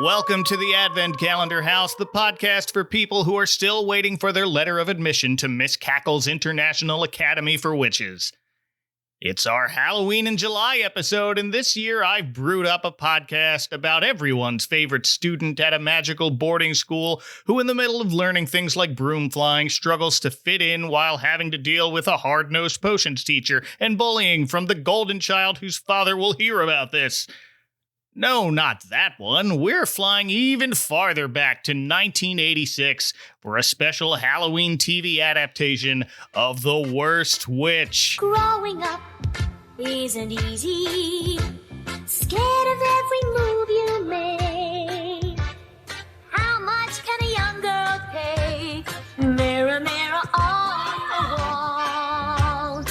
Welcome to the Advent Calendar House, the podcast for people who are still waiting for their letter of admission to Miss Cackle's International Academy for Witches. It's our Halloween in July episode, and this year I've brewed up a podcast about everyone's favorite student at a magical boarding school who, in the middle of learning things like broom flying, struggles to fit in while having to deal with a hard-nosed potions teacher and bullying from the golden child whose father will hear about this. No, not that one. We're flying even farther back to 1986 for a special Halloween TV adaptation of The Worst Witch. Growing up isn't easy. Scared of every move you make. How much can a young girl take? Mirror, mirror on the wall.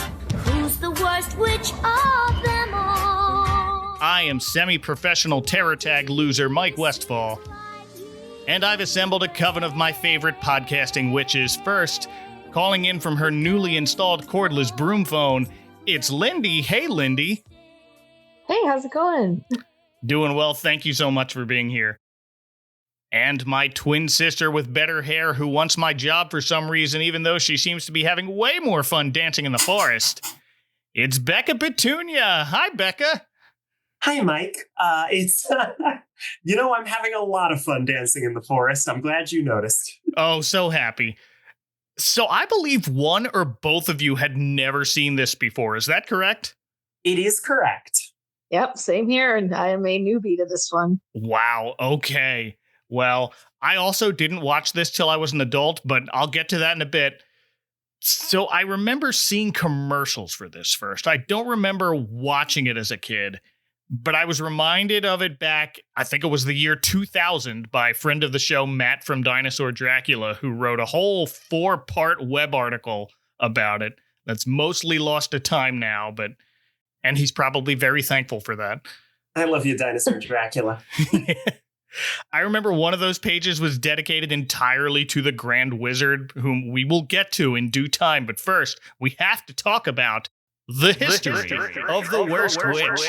Who's the worst witch of them all? I am semi-professional terror tag loser Mike Westfall, and I've assembled a coven of my favorite podcasting witches. First, calling in from her newly installed cordless broom phone, it's Lindy. Hey, Lindy. Hey, how's it going? Doing well, thank you so much for being here. And my twin sister with better hair who wants my job for some reason, even though she seems to be having way more fun dancing in the forest. It's Becca Petunia. Hi, Becca. Hi, Mike. I'm having a lot of fun dancing in the forest. I'm glad you noticed. Oh, so happy. So I believe one or both of you had never seen this before. Is that correct? It is correct. Yep, same here. And I am a newbie to this one. Wow. Okay. Well, I also didn't watch this till I was an adult, but I'll get to that in a bit. So I remember seeing commercials for this first. I don't remember watching it as a kid. But I was reminded of it back, I think it was the year 2000, by friend of the show, Matt from Dinosaur Dracula, who wrote a whole 4-part web article about it that's mostly lost to time now, and he's probably very thankful for that. I love you, Dinosaur Dracula. I remember one of those pages was dedicated entirely to the Grand Wizard, whom we will get to in due time. But first, we have to talk about the history of the Worst Witch.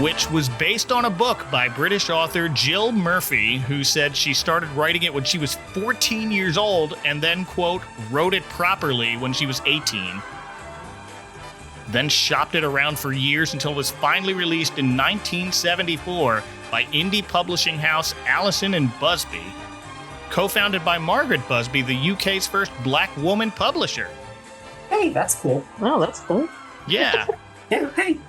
Which was based on a book by British author Jill Murphy, who said she started writing it when she was 14 years old and then, quote, wrote it properly when she was 18. Then shopped it around for years until it was finally released in 1974 by indie publishing house Allison and Busby, co-founded by Margaret Busby, the UK's first black woman publisher. Hey, that's cool. Wow, that's cool. Yeah. Yeah, hey.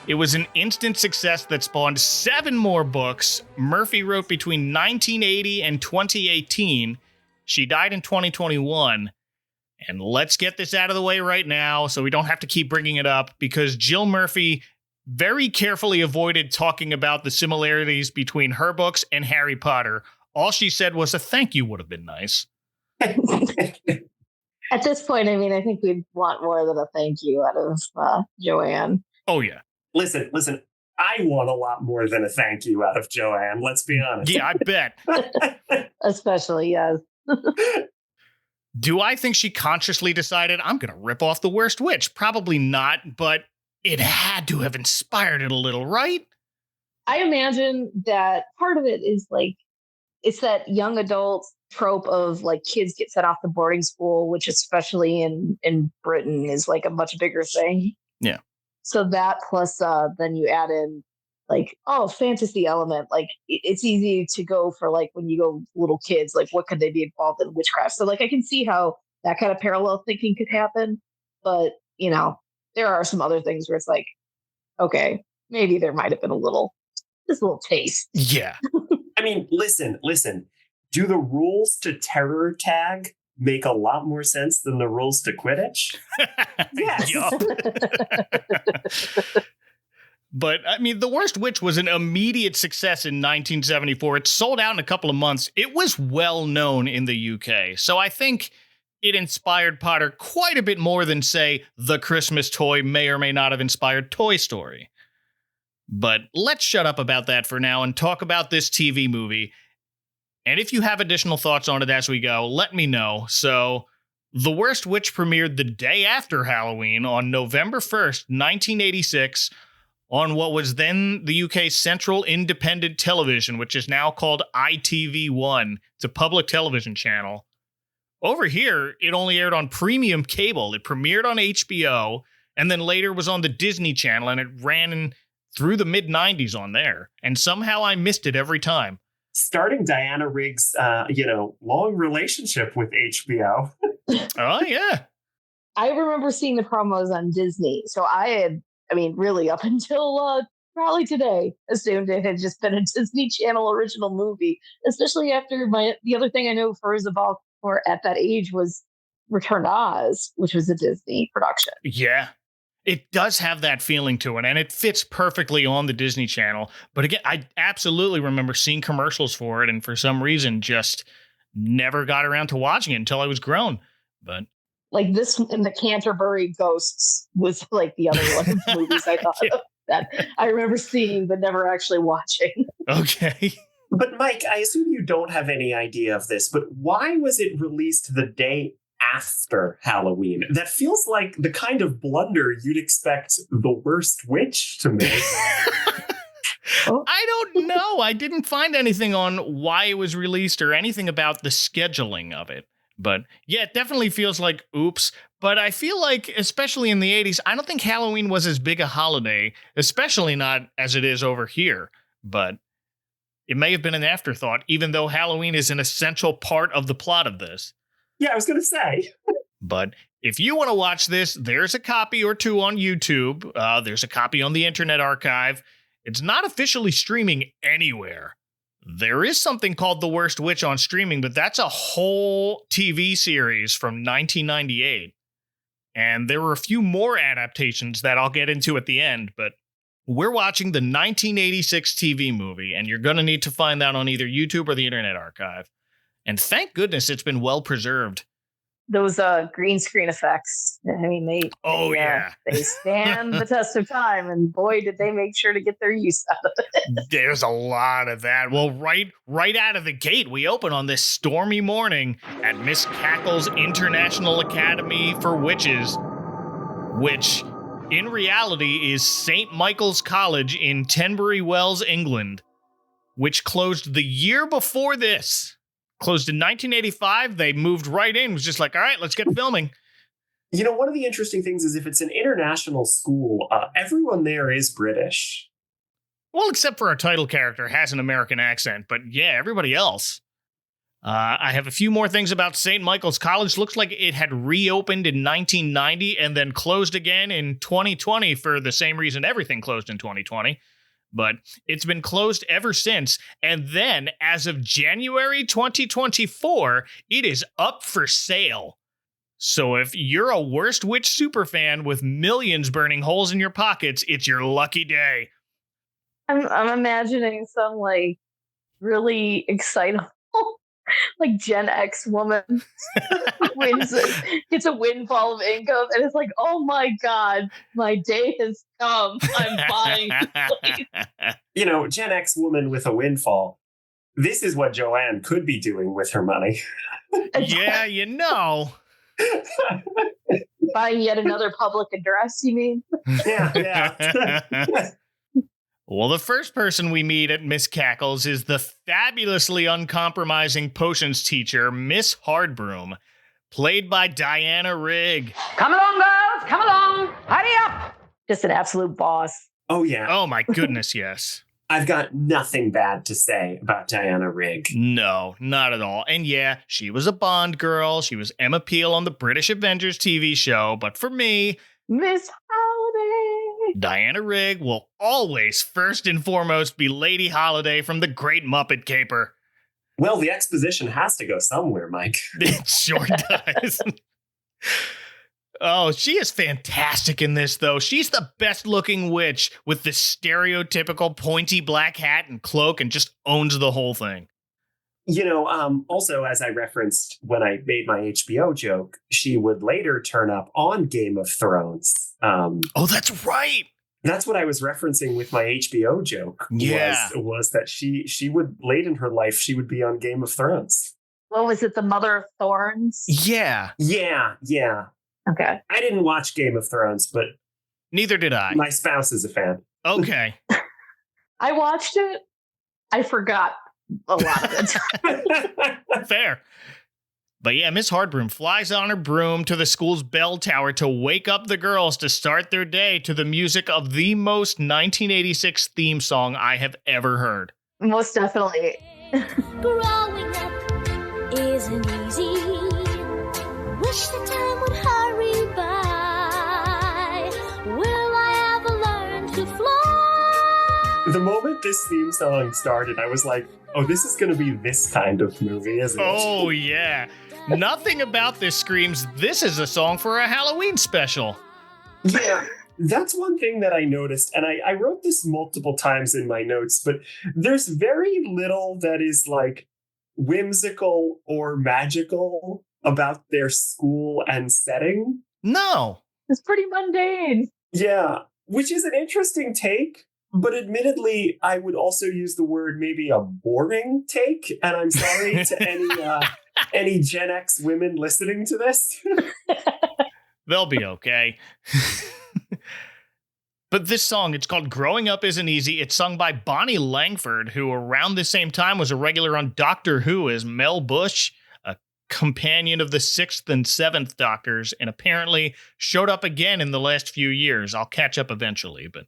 It was an instant success that spawned 7 more books. Murphy wrote between 1980 and 2018. She died in 2021. And let's get this out of the way right now so we don't have to keep bringing it up, because Jill Murphy very carefully avoided talking about the similarities between her books and Harry Potter. All she said was a thank you would have been nice. At this point, I mean, I think we'd want more than a thank you out of Joanne. Oh, yeah. Listen, I want a lot more than a thank you out of Joanne, let's be honest. Yeah, I bet. Especially, yes. Do I think she consciously decided, I'm going to rip off The Worst Witch? Probably not, but it had to have inspired it a little, right? I imagine that part of it is like, it's that young adult trope of like kids get sent off to boarding school, which especially in Britain is like a much bigger thing. Yeah. So that plus then you add in like, fantasy element. Like it's easy to go for like when you go little kids, like what could they be involved in witchcraft? So like I can see how that kind of parallel thinking could happen. But, you know, there are some other things where it's like, okay, maybe there might have been just a little taste. Yeah. I mean, listen. Do the rules to terror tag make a lot more sense than the rules to Quidditch? Yes. But, I mean, The Worst Witch was an immediate success in 1974. It sold out in a couple of months. It was well known in the UK. So I think it inspired Potter quite a bit more than, say, The Christmas Toy may or may not have inspired Toy Story. But let's shut up about that for now and talk about this TV movie. And if you have additional thoughts on it as we go, let me know. So, The Worst Witch premiered the day after Halloween on November 1st, 1986, on what was then the UK's Central Independent Television, which is now called ITV1. It's a public television channel. Over here, it only aired on premium cable. It premiered on HBO, and then later was on the Disney Channel, and it ran through the mid-90s on there. And somehow I missed it every time. Starting Dianna Rigg's, long relationship with HBO. Oh, yeah. I remember seeing the promos on Disney. So really up until probably today, assumed it had just been a Disney Channel original movie, especially after the other thing I know Fairuza Balk for at that age was Return to Oz, which was a Disney production. Yeah. It does have that feeling to it, and it fits perfectly on the Disney Channel. But again, I absolutely remember seeing commercials for it, and for some reason just never got around to watching it until I was grown. But like this and the Canterbury Ghosts was like the other one of the movies I thought of that I remember seeing but never actually watching. Okay. But Mike, I assume you don't have any idea of this, but why was it released the day after Halloween? That feels like the kind of blunder you'd expect The Worst Witch to make. I don't know. I didn't find anything on why it was released or anything about the scheduling of it. But yeah, it definitely feels like oops. But I feel like, especially in the 80s, I don't think Halloween was as big a holiday, especially not as it is over here. But it may have been an afterthought, even though Halloween is an essential part of the plot of this. Yeah, I was going to say. But if you want to watch this, there's a copy or two on YouTube. There's a copy on the Internet Archive. It's not officially streaming anywhere. There is something called The Worst Witch on streaming, but that's a whole TV series from 1998. And there were a few more adaptations that I'll get into at the end, but we're watching the 1986 TV movie, and you're going to need to find that on either YouTube or the Internet Archive. And thank goodness it's been well preserved. Those green screen effects, I mean, they stand the test of time, and boy, did they make sure to get their use out of it. There's a lot of that. Well, right out of the gate, we open on this stormy morning at Miss Cackle's International Academy for Witches, which in reality is St. Michael's College in Tenbury Wells, England, which closed the year before this. Closed in 1985. They moved right in. It was just like, all right, let's get filming. You know, one of the interesting things is if it's an international school, everyone there is British. Well, except for our title character has an American accent. But yeah, everybody else. I have a few more things about St. Michael's College. Looks like it had reopened in 1990 and then closed again in 2020 for the same reason everything closed in 2020. But it's been closed ever since. And then, as of January 2024, it is up for sale. So if you're a Worst Witch superfan with millions burning holes in your pockets, it's your lucky day. I'm imagining some, like, really excitable, like, Gen X woman gets a windfall of income, and it's like, oh my God, my day has come. I'm buying this place. You know, Gen X woman with a windfall. This is what Joanne could be doing with her money. Yeah, you know. Buying yet another public address, you mean? Yeah. Well, the first person we meet at Miss Cackle's is the fabulously uncompromising potions teacher, Miss Hardbroom, played by Dianna Rigg. Come along, girls, come along. Hurry up. Just an absolute boss. Oh, yeah. Oh, my goodness, yes. I've got nothing bad to say about Dianna Rigg. No, not at all. And yeah, she was a Bond girl. She was Emma Peel on the British Avengers TV show. But for me, Miss Holiday. Dianna Rigg will always, first and foremost, be Lady Holiday from The Great Muppet Caper. Well, the exposition has to go somewhere, Mike. It sure does. Oh, she is fantastic in this, though. She's the best-looking witch with the stereotypical pointy black hat and cloak and just owns the whole thing. You know, also, as I referenced when I made my HBO joke, she would later turn up on Game of Thrones. Oh, that's right. That's what I was referencing with my HBO joke. Yeah. Was that she would, late in her life, she would be on Game of Thrones. What was it? The Mother of Thorns? Yeah. Yeah. Okay. I didn't watch Game of Thrones, but Neither did I. my spouse is a fan. Okay. I watched it. I forgot a lot of it. Fair. But yeah, Miss Hardbroom flies on her broom to the school's bell tower to wake up the girls to start their day to the music of the most 1986 theme song I have ever heard. Most definitely. Growing up isn't easy. Wish the time would hurry by. Will I ever learn to fly? The moment this theme song started, I was like, oh, this is going to be this kind of movie, isn't it? Oh, yeah. Nothing about this screams, this is a song for a Halloween special. Yeah. That's one thing that I noticed, and I wrote this multiple times in my notes, but there's very little that is like whimsical or magical about their school and setting. No. It's pretty mundane. Yeah, which is an interesting take, but admittedly, I would also use the word maybe a boring take, and I'm sorry to any Gen X women listening to this. They'll be okay. But this song, it's called Growing Up Isn't Easy. It's sung by Bonnie Langford, who around the same time was a regular on Doctor Who as Mel Bush, a companion of the 6th and 7th Doctors, and apparently showed up again in the last few years. I'll catch up eventually, but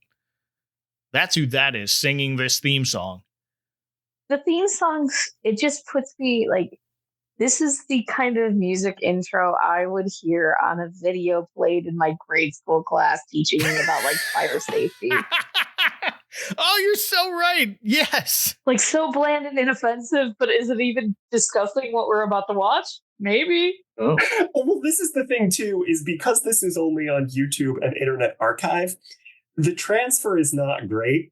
that's who that is singing this theme song. The theme songs, it just puts me like, this is the kind of music intro I would hear on a video played in my grade school class teaching me about like fire safety. Oh, you're so right. Yes. Like so bland and inoffensive, but is it even discussing what we're about to watch? Maybe. Oh. Well, this is the thing too, is because this is only on YouTube and Internet Archive, the transfer is not great.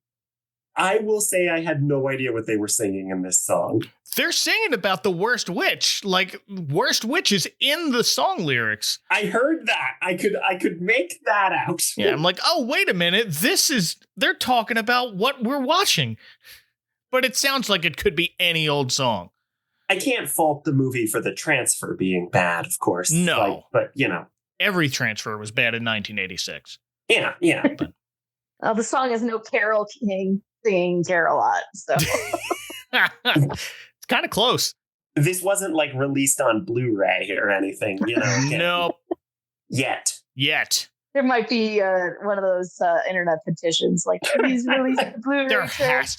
I will say I had no idea what they were singing in this song. They're singing about the worst witch. Like, worst witch is in the song lyrics. I heard that. I could make that out. Yeah, I'm like, oh, wait a minute. They're talking about what we're watching. But it sounds like it could be any old song. I can't fault the movie for the transfer being bad, of course. No. But, you know. Every transfer was bad in 1986. Yeah. But The song has no Carol King singing Carol-Lot, so. It's kind of close. This wasn't like released on Blu-ray or anything, you know. Nope. Yet. There might be one of those internet petitions, like, please release the Blu-ray. There has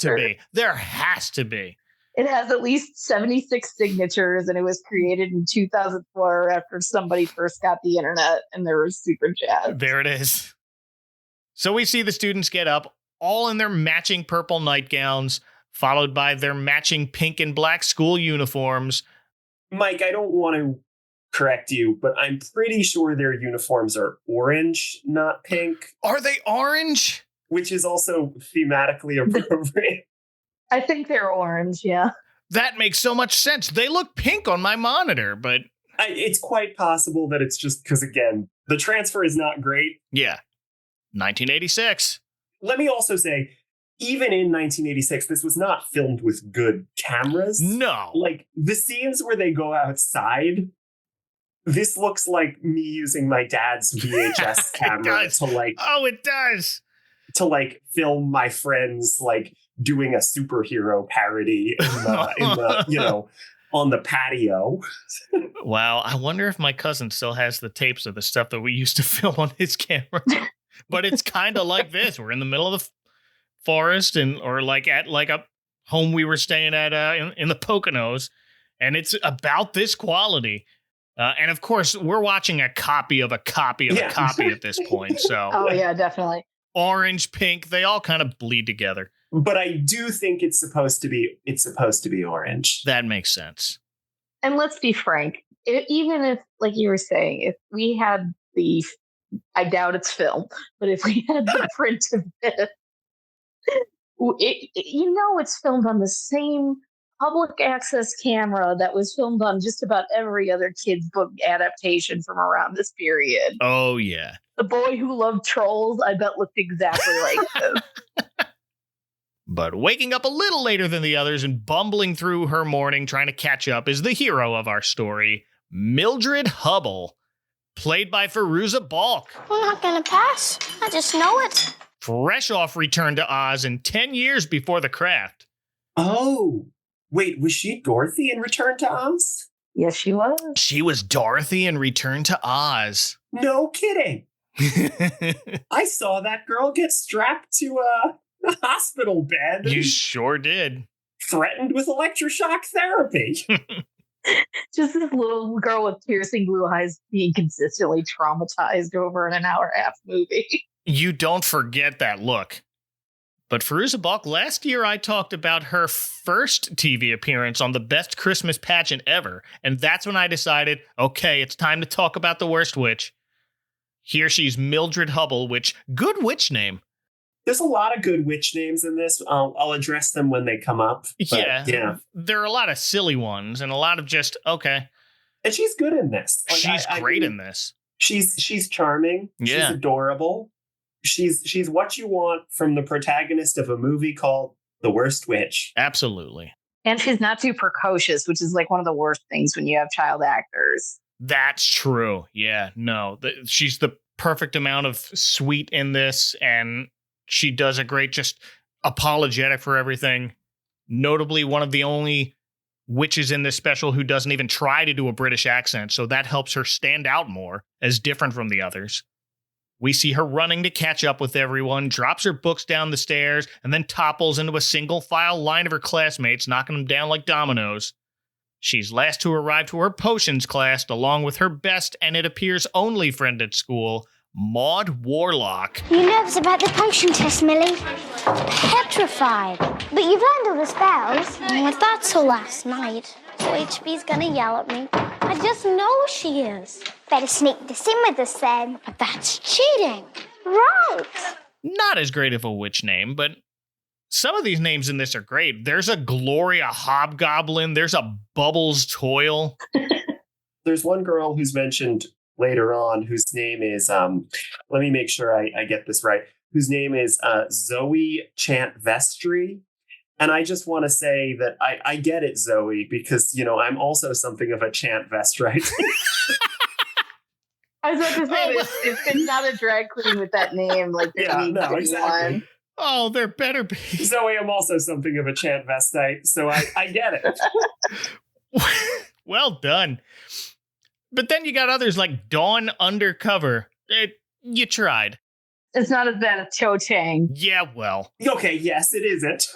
to be. It has at least 76 signatures, and it was created in 2004 after somebody first got the internet, and they were super jazzed. There it is. So we see the students get up, all in their matching purple nightgowns, followed by their matching pink and black school uniforms. Mike, I don't want to correct you, but I'm pretty sure their uniforms are orange, not pink. Are they orange? Which is also thematically appropriate. I think they're orange, yeah. That makes so much sense. They look pink on my monitor, but It's quite possible that it's just because, again, the transfer is not great. yeah, 1986. Let me also say, even in 1986, this was not filmed with good cameras. No. Like, the scenes where they go outside, this looks like me using my dad's VHS camera does. to, like... Oh, it does. To, like, film my friends, like, doing a superhero parody in the you know, on the patio. Wow, I wonder if my cousin still has the tapes of the stuff that we used to film on his camera. But it's kind of like this. We're in the middle of the forest or like at like a home we were staying at in the Poconos. And it's about this quality. And of course, we're watching a copy of a copy of a copy at this point. So, Oh, yeah, definitely. Orange, pink, they all kind of bleed together. But I do think it's supposed to be orange. That makes sense. And let's be frank, even if, like you were saying, if we had I doubt it's film, but if we had the print of this, it's filmed on the same public access camera that was filmed on just about every other kid's book adaptation from around this period. Oh, yeah. The Boy Who Loved Trolls, I bet, looked exactly like this. But waking up a little later than the others and bumbling through her morning trying to catch up is the hero of our story, Mildred Hubble, played by Fairuza Balk. I'm not gonna pass. I just know it. Fresh off Return to Oz and 10 years before The Craft. Oh, wait, was she Dorothy in Return to Oz? Yes, she was. She was Dorothy in Return to Oz. No kidding. I saw that girl get strapped to a hospital bed. You sure did. Threatened with electroshock therapy. Just this little girl with piercing blue eyes being consistently traumatized over an hour and a half movie. You don't forget that look. But Fairuza Balk, last year I talked about her first TV appearance on the best Christmas pageant ever, and that's when I decided, okay, it's time to talk about the worst witch. Here she's Mildred Hubble, which, good witch name. There's a lot of good witch names in this. I'll address them when they come up. Yeah. There are a lot of silly ones and a lot of just, okay. And she's good in this. Like, she's great in this. She's charming. Yeah. She's adorable. She's what you want from the protagonist of a movie called The Worst Witch. Absolutely. And she's not too precocious, which is like one of the worst things when you have child actors. That's true. Yeah, no. She's the perfect amount of sweet in this, and she does a great just apologetic for everything. Notably, one of the only witches in this special who doesn't even try to do a British accent, so that helps her stand out more as different from the others. We see her running to catch up with everyone, drops her books down the stairs, and then topples into a single-file line of her classmates, knocking them down like dominoes. She's last to arrive to her potions class, along with her best, and it appears only friend at school, Maud Warlock. You nervous about the potion test, Millie? Petrified. But you've learned all the spells. Oh, that's all last night. So HB's gonna yell at me. I just know she is. Better sneak this in with us then. But that's cheating. Right. Not as great of a witch name, but some of these names in this are great. There's a Gloria Hobgoblin. There's a Bubbles Toil. There's one girl who's mentioned later on whose name is, let me make sure I get this right, whose name is Zoe Chantvestry. And I just want to say that I get it, Zoe, because, I'm also something of a Chantvestry. I was about to say, if there's not a drag queen with that name, like, exactly. Oh, there better be. Zoe, I'm also something of a Chantvestite, so I get it. Well done. But then you got others like Dawn Undercover. You tried. It's not as bad as Cho Chang. Yeah, well. Okay, yes, it isn't.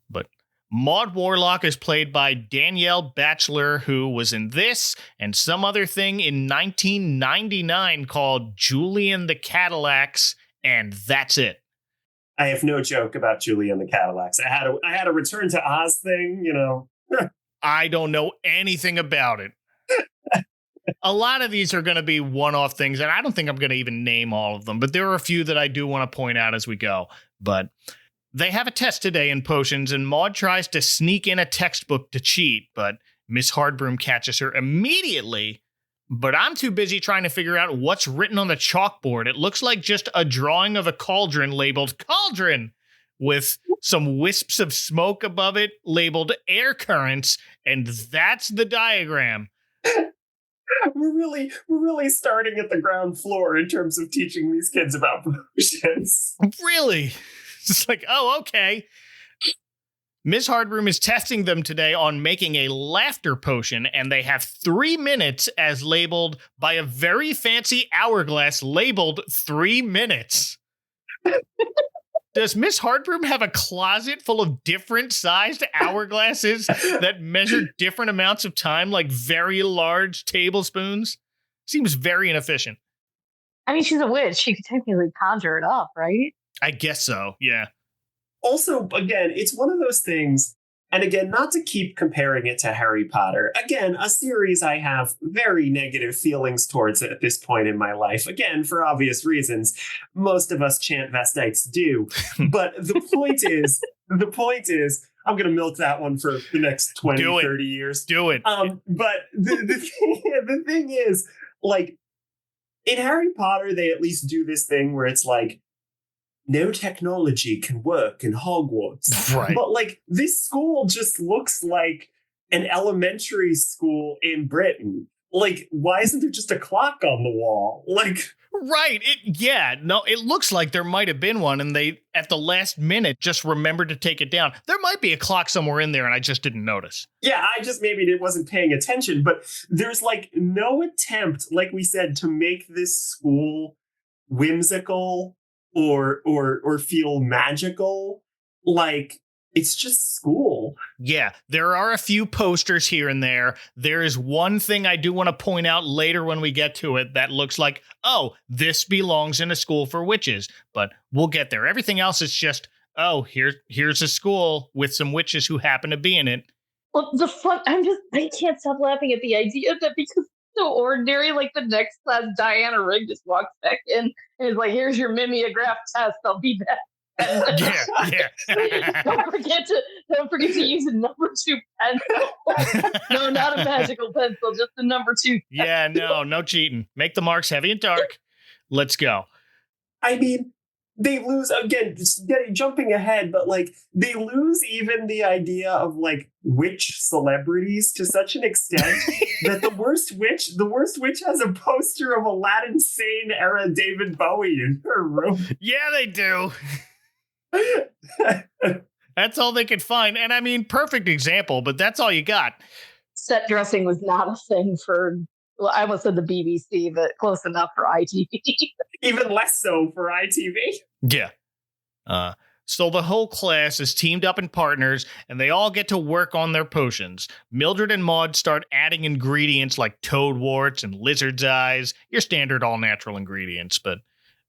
But Maud Warlock is played by Danielle Batchelor, who was in this and some other thing in 1999 called Julian the Cadillacs, and that's it. I have no joke about Julian the Cadillacs. I had a Return to Oz thing, I don't know anything about it. A lot of these are going to be one-off things, and I don't think I'm going to even name all of them, but there are a few that I do want to point out as we go. But they have a test today in potions, and Maud tries to sneak in a textbook to cheat, but Miss Hardbroom catches her immediately. But I'm too busy trying to figure out what's written on the chalkboard. It looks like just a drawing of a cauldron labeled Cauldron, with some wisps of smoke above it labeled air currents, and that's the diagram. We're really starting at the ground floor in terms of teaching these kids about potions. Really? It's like, oh, okay. Miss Hardbroom is testing them today on making a laughter potion, and they have 3 minutes as labeled by a very fancy hourglass labeled 3 minutes. Does Miss Hardbroom have a closet full of different sized hourglasses that measure different amounts of time, like very large tablespoons? Seems very inefficient. I mean, she's a witch. She could technically conjure it up, right? I guess so, yeah. Also, again, it's one of those things, and again, not to keep comparing it to Harry Potter. Again, a series I have very negative feelings towards at this point in my life. Again, for obvious reasons, most of us chant Vestites do. But the point is, I'm going to milk that one for the next 20, 30 years. Do it. But the thing is, like, in Harry Potter, they at least do this thing where it's like, no technology can work in Hogwarts. Right. But like this school just looks like an elementary school in Britain. Like, why isn't there just a clock on the wall? Like, right. It looks like there might have been one and they, at the last minute, just remembered to take it down. There might be a clock somewhere in there and I just didn't notice. Yeah, I just maybe wasn't paying attention, but there's like no attempt, like we said, to make this school whimsical or feel magical. Like, it's just school. Yeah, there are a few posters here and there. There is one thing I do want to point out later when we get to it that looks like, oh, this belongs in a school for witches. But we'll get there. Everything else is just, oh, here's a school with some witches who happen to be in it. Well, I can't stop laughing at the idea that because it's so ordinary, like the next class, Dianna Rigg just walks back in and is like, here's your mimeograph test. I'll be back. Yeah. Don't forget to use a number 2 pencil. No, not a magical pencil, just a number 2 pencil. Yeah, no cheating. Make the marks heavy and dark. Let's go. I mean, they lose, again, jumping ahead, but like they lose even the idea of like witch celebrities to such an extent that the worst witch has a poster of Aladdin Sane era David Bowie in her room. Yeah, they do. That's all they could find. And I mean, perfect example, but that's all you got. Set dressing was not a thing for, well, I almost said the BBC, but close enough for ITV. Even less so for ITV. Yeah. So the whole class is teamed up in partners, and they all get to work on their potions. Mildred and Maud start adding ingredients like toadworts and lizard's eyes, your standard all-natural ingredients, but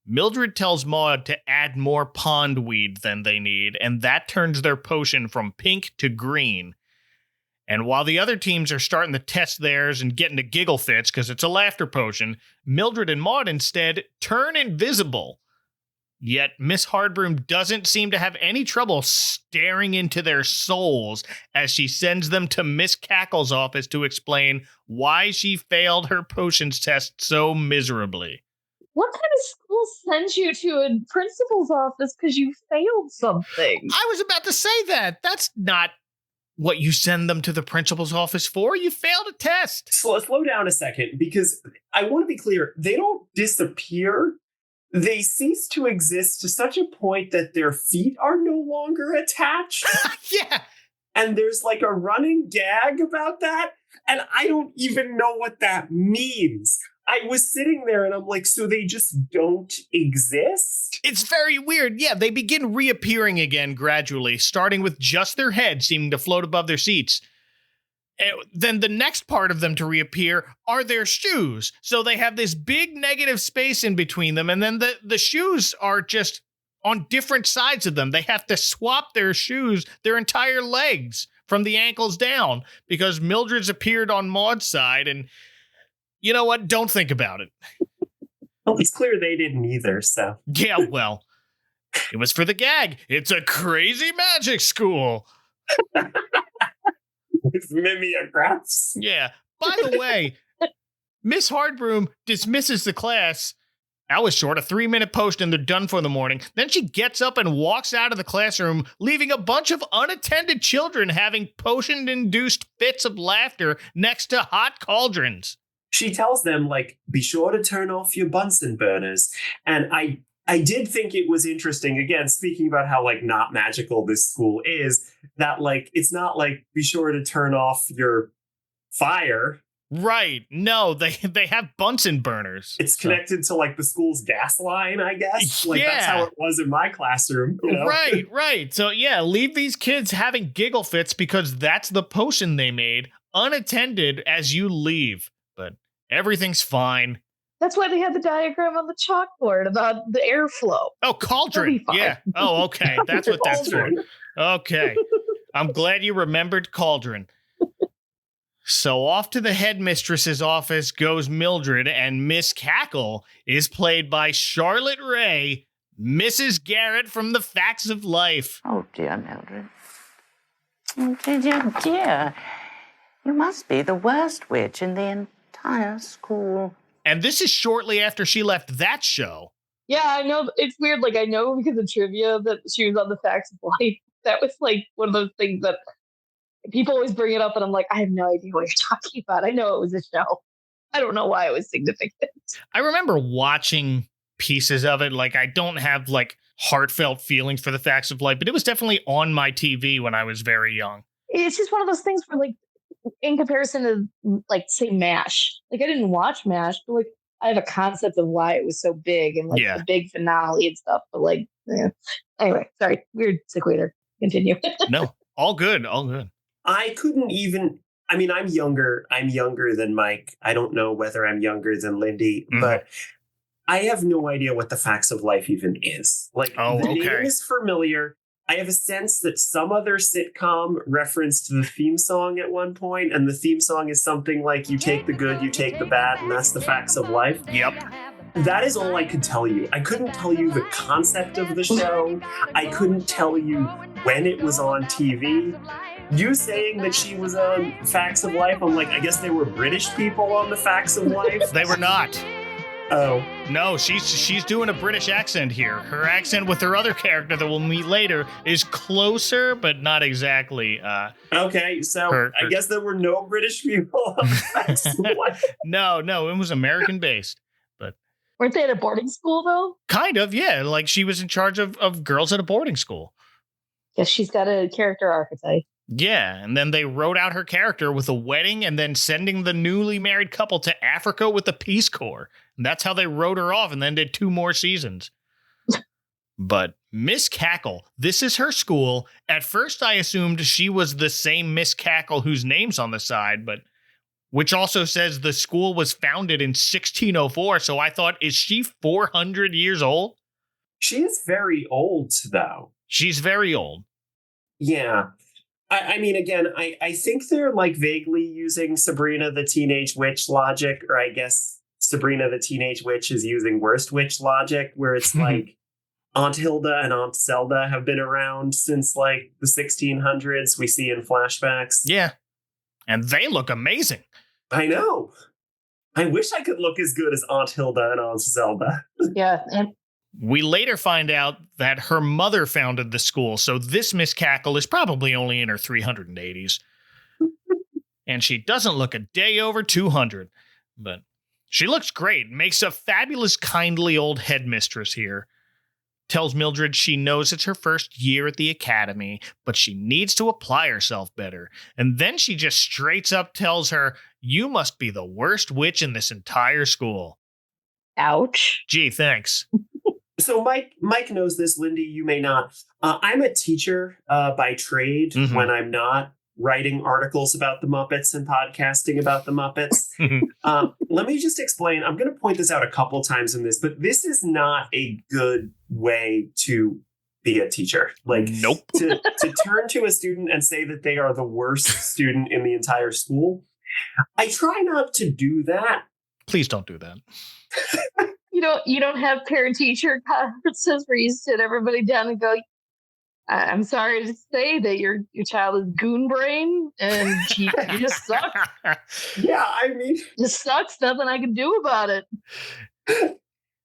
Mildred tells Maud to add more pondweed than they need, and that turns their potion from pink to green. And while the other teams are starting to test theirs and getting to giggle fits because it's a laughter potion, Mildred and Maud instead turn invisible. Yet Miss Hardbroom doesn't seem to have any trouble staring into their souls as she sends them to Miss Cackle's office to explain why she failed her potions test so miserably. What kind of school sends you to a principal's office because you failed something? I was about to say that. That's not what you send them to the principal's office for. You failed a test. Slow down a second, because I want to be clear. They don't disappear. They cease to exist to such a point that their feet are no longer attached. Yeah. And there's like a running gag about that. And I don't even know what that means. I was sitting there and I'm like, so they just don't exist? It's very weird. Yeah, they begin reappearing again gradually, starting with just their heads seeming to float above their seats. And then the next part of them to reappear are their shoes. So they have this big negative space in between them, and then the shoes are just on different sides of them. They have to swap their shoes, their entire legs, from the ankles down, because Mildred's appeared on Maud's side, and you know what? Don't think about it. Well, it's clear they didn't either, so. Yeah, well, it was for the gag. It's a crazy magic school. With mimeographs. Yeah. By the way, Miss Hardbroom dismisses the class. That was short, a 3-minute post, and they're done for the morning. Then she gets up and walks out of the classroom, leaving a bunch of unattended children having potion-induced fits of laughter next to hot cauldrons. She tells them, like, be sure to turn off your Bunsen burners. And I did think it was interesting, again, speaking about how, like, not magical this school is, that, like, it's not like, be sure to turn off your fire. Right. No, they have Bunsen burners. It's connected to like the school's gas line, I guess. Like that's how it was in my classroom. You know? Right. So yeah, leave these kids having giggle fits because that's the potion they made unattended as you leave. But everything's fine. That's why they had the diagram on the chalkboard about the airflow. Oh, cauldron. Yeah. Oh, okay. That's what that's for. Okay. I'm glad you remembered cauldron. So off to the headmistress's office goes Mildred, and Miss Cackle is played by Charlotte Rae, Mrs. Garrett from The Facts of Life. Oh, dear, Mildred. Oh, dear. You must be the worst witch in the entire school. And this is shortly after she left that show. Yeah, I know. It's weird. Like, I know because of trivia that she was on The Facts of Life. That was like one of those things that people always bring it up, and I'm like, I have no idea what you're talking about. I know it was a show. I don't know why it was significant. I remember watching pieces of it. Like, I don't have like heartfelt feelings for The Facts of Life, but it was definitely on my TV when I was very young. It's just one of those things where, like, in comparison to, like, say, MASH. Like, I didn't watch MASH, but like, I have a concept of why it was so big and like the big finale and stuff. But like, yeah. Anyway, sorry, weird sequitur. Continue. No, all good. I couldn't even. I mean, I'm younger. I'm younger than Mike. I don't know whether I'm younger than Lindy, but I have no idea what The Facts of Life even is. Like, the name is familiar. I have a sense that some other sitcom referenced the theme song at one point, and the theme song is something like, you take the good, you take the bad, and that's the facts of life. Yep. That is all I could tell you. I couldn't tell you the concept of the show. I couldn't tell you when it was on TV. You saying that she was on Facts of Life, I'm like, I guess they were British people on the Facts of Life? They were not. Oh. No, she's doing a British accent here. Her accent with her other character that we'll meet later is closer, but not exactly. Okay, so I guess there were no British people on Facts of Life. No, it was American-based. But weren't they at a boarding school, though? Kind of, yeah. Like, she was in charge of girls at a boarding school. Yes, she's got a character archetype. Yeah, and then they wrote out her character with a wedding and then sending the newly married couple to Africa with the Peace Corps. And that's how they wrote her off and then did 2 more seasons. But Miss Cackle, this is her school. At first, I assumed she was the same Miss Cackle whose name's on the side, but which also says the school was founded in 1604. So I thought, is she 400 years old? She is very old, though. She's very old. Yeah. I mean, again, I think they're like vaguely using Sabrina the Teenage Witch logic, or I guess Sabrina the Teenage Witch is using Worst Witch logic, where it's like Aunt Hilda and Aunt Zelda have been around since like the 1600s. We see in flashbacks. Yeah. And they look amazing. I know. I wish I could look as good as Aunt Hilda and Aunt Zelda. Yeah. And we later find out that her mother founded the school, so this Miss Cackle is probably only in her 380s. And she doesn't look a day over 200. But she looks great, makes a fabulous, kindly old headmistress here. Tells Mildred she knows it's her first year at the academy, but she needs to apply herself better. And then she just straight up tells her, you must be the worst witch in this entire school. Ouch. Gee, thanks. So Mike knows this, Lindy, you may not. I'm a teacher by trade when I'm not writing articles about the Muppets and podcasting about the Muppets. Let me just explain. I'm going to point this out a couple times in this, but this is not a good way to be a teacher. Like, nope. to turn to a student and say that they are the worst student in the entire school. I try not to do that. Please don't do that. You don't have parent-teacher conferences where you sit everybody down and go, I'm sorry to say that your child is goon brain and he just sucks. Yeah, I mean, just sucks. Nothing I can do about it.